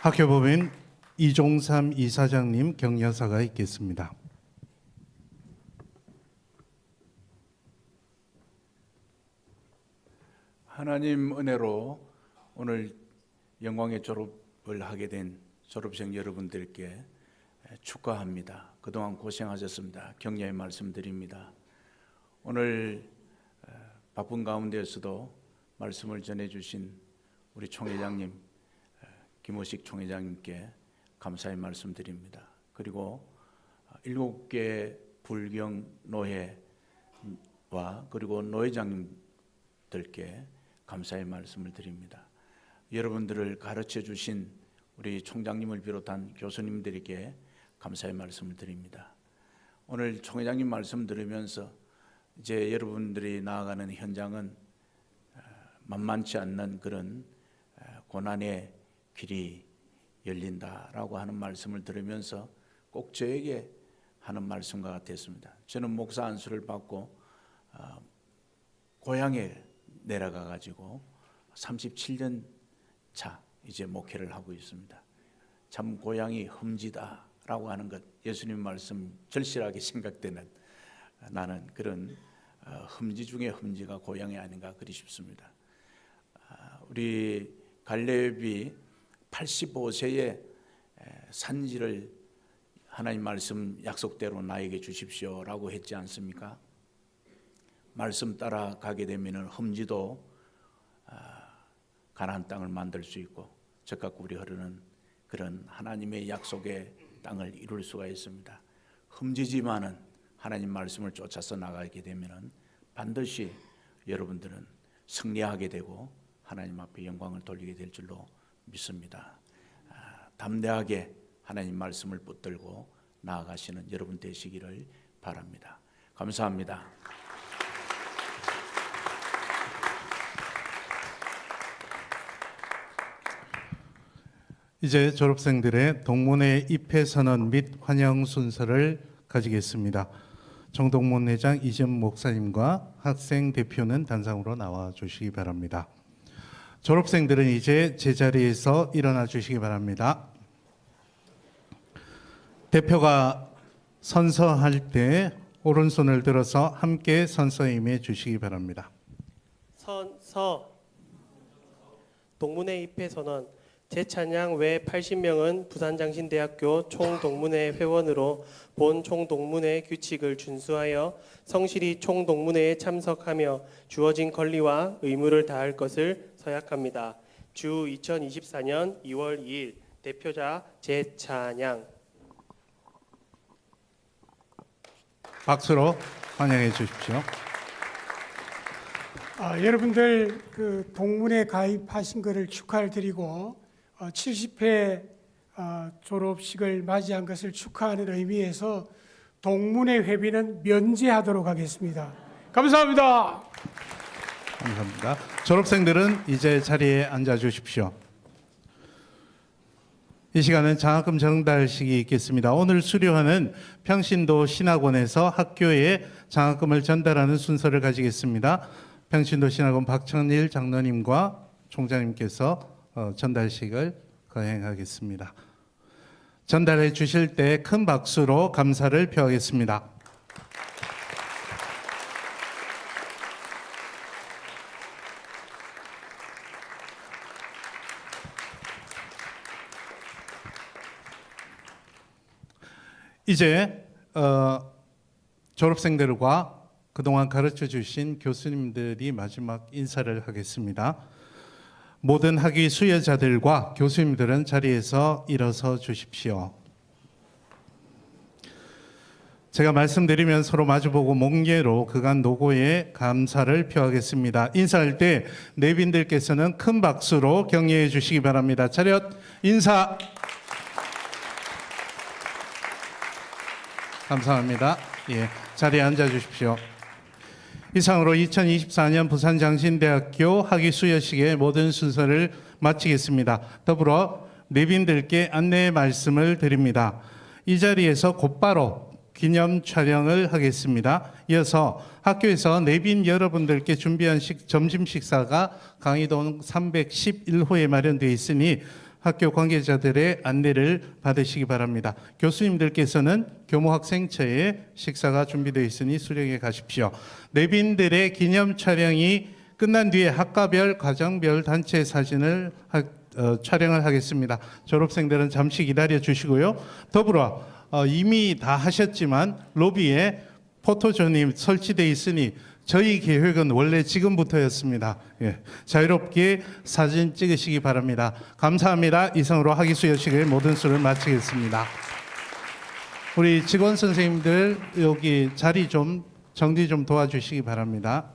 학교법인 이종삼 이사장님 격려사가 있겠습니다. 하나님 은혜로 오늘 영광의 졸업을 하게 된 졸업생 여러분들께 축하합니다. 그동안 고생하셨습니다. 격려의 말씀드립니다. 오늘 바쁜 가운데에서도 말씀을 전해주신 우리 총회장님, 김호식 총회장님께 감사의 말씀드립니다. 그리고 7개 불경 노회와 그리고 노회장님들께 감사의 말씀을 드립니다. 여러분들을 가르쳐 주신 우리 총장님을 비롯한 교수님들에게 감사의 말씀을 드립니다. 오늘 총회장님 말씀 들으면서 이제 여러분들이 나아가는 현장은 만만치 않는 그런 고난의 길이 열린다라고 하는 말씀을 들으면서 꼭 저에게 하는 말씀과 같았습니다. 저는 목사 안수를 받고 고향에 내려가 가지고 37년 차 이제 목회를 하고 있습니다. 참 고향이 험지다라고 하는 것, 예수님 말씀 절실하게 생각되는 나는 그런 흠지 중에 흠지가 고향이 아닌가 그리 싶습니다. 우리 갈렙이 85세에 산지를 하나님 말씀 약속대로 나에게 주십시오라고 했지 않습니까? 말씀 따라가게 되면 흠지도 가나안 땅을 만들 수 있고 적각 꿀이 흐르는 그런 하나님의 약속의 땅을 이룰 수가 있습니다. 흠지지만은 하나님 말씀을 쫓아서 나가게 되면 반드시 여러분들은 승리하게 되고 하나님 앞에 영광을 돌리게 될 줄로 믿습니다. 담대하게 하나님 말씀을 붙들고 나아가시는 여러분 되시기를 바랍니다. 감사합니다. 이제 졸업생들의 동문회 입회 선언 및 환영 순서를 가지겠습니다. 정동문 회장 이재문 목사님과 학생 대표는 단상으로 나와 주시기 바랍니다. 졸업생들은 이제 제자리에서 일어나 주시기 바랍니다. 대표가 선서할 때 오른손을 들어서 함께 선서에 임해 주시기 바랍니다. 선서 동문회 입회 선언 제찬양 외 80명은 부산장신대학교 총동문회 회원으로 본 총동문회 규칙을 준수하여 성실히 총동문회에 참석하며 주어진 권리와 의무를 다할 것을 서약합니다. 주 2024년 2월 2일 대표자 제찬양. 박수로 환영해 주십시오. 여러분들 그 동문회 가입하신 것을 축하를 드리고 70회 졸업식을 맞이한 것을 축하하는 의미에서 동문회 회비는 면제하도록 하겠습니다. 감사합니다. 감사합니다. 졸업생들은 이제 자리에 앉아 주십시오. 이 시간은 장학금 전달식이 있겠습니다. 오늘 수료하는 평신도 신학원에서 학교에 장학금을 전달하는 순서를 가지겠습니다. 평신도 신학원 박천일 장로님과 총장님께서 전달식을 거행하겠습니다. 전달해 주실 때 큰 박수로 감사를 표하겠습니다. 이제 졸업생들과 그동안 가르쳐 주신 교수님들이 마지막 인사를 하겠습니다. 모든 학위 수여자들과 교수님들은 자리에서 일어서 주십시오. 제가 말씀드리면 서로 마주보고 몽예로 그간 노고에 감사를 표하겠습니다. 인사할 때 내빈들께서는 큰 박수로 격려해 주시기 바랍니다. 차렷 인사. 감사합니다. 예, 자리에 앉아 주십시오. 이상으로 2024년 부산장신대학교 학위 수여식의 모든 순서를 마치겠습니다. 더불어 내빈들께 안내 말씀을 드립니다. 이 자리에서 곧바로 기념 촬영을 하겠습니다. 이어서 학교에서 내빈 여러분들께 준비한 점심 식사가 강의동 311호에 마련되어 있으니 학교 관계자들의 안내를 받으시기 바랍니다. 교수님들께서는 교무학생처에 식사가 준비되어 있으니 수령해 가십시오. 내빈들의 기념 촬영이 끝난 뒤에 학과별, 과정별 단체 사진을 촬영을 하겠습니다. 졸업생들은 잠시 기다려 주시고요. 더불어 이미 다 하셨지만 로비에 포토존이 설치되어 있으니 저희 계획은 원래 지금부터였습니다. 예, 자유롭게 사진 찍으시기 바랍니다. 감사합니다. 이상으로 학위 수여식의 모든 수를 마치겠습니다. 우리 직원 선생님들 여기 자리 좀 정리 좀 도와주시기 바랍니다.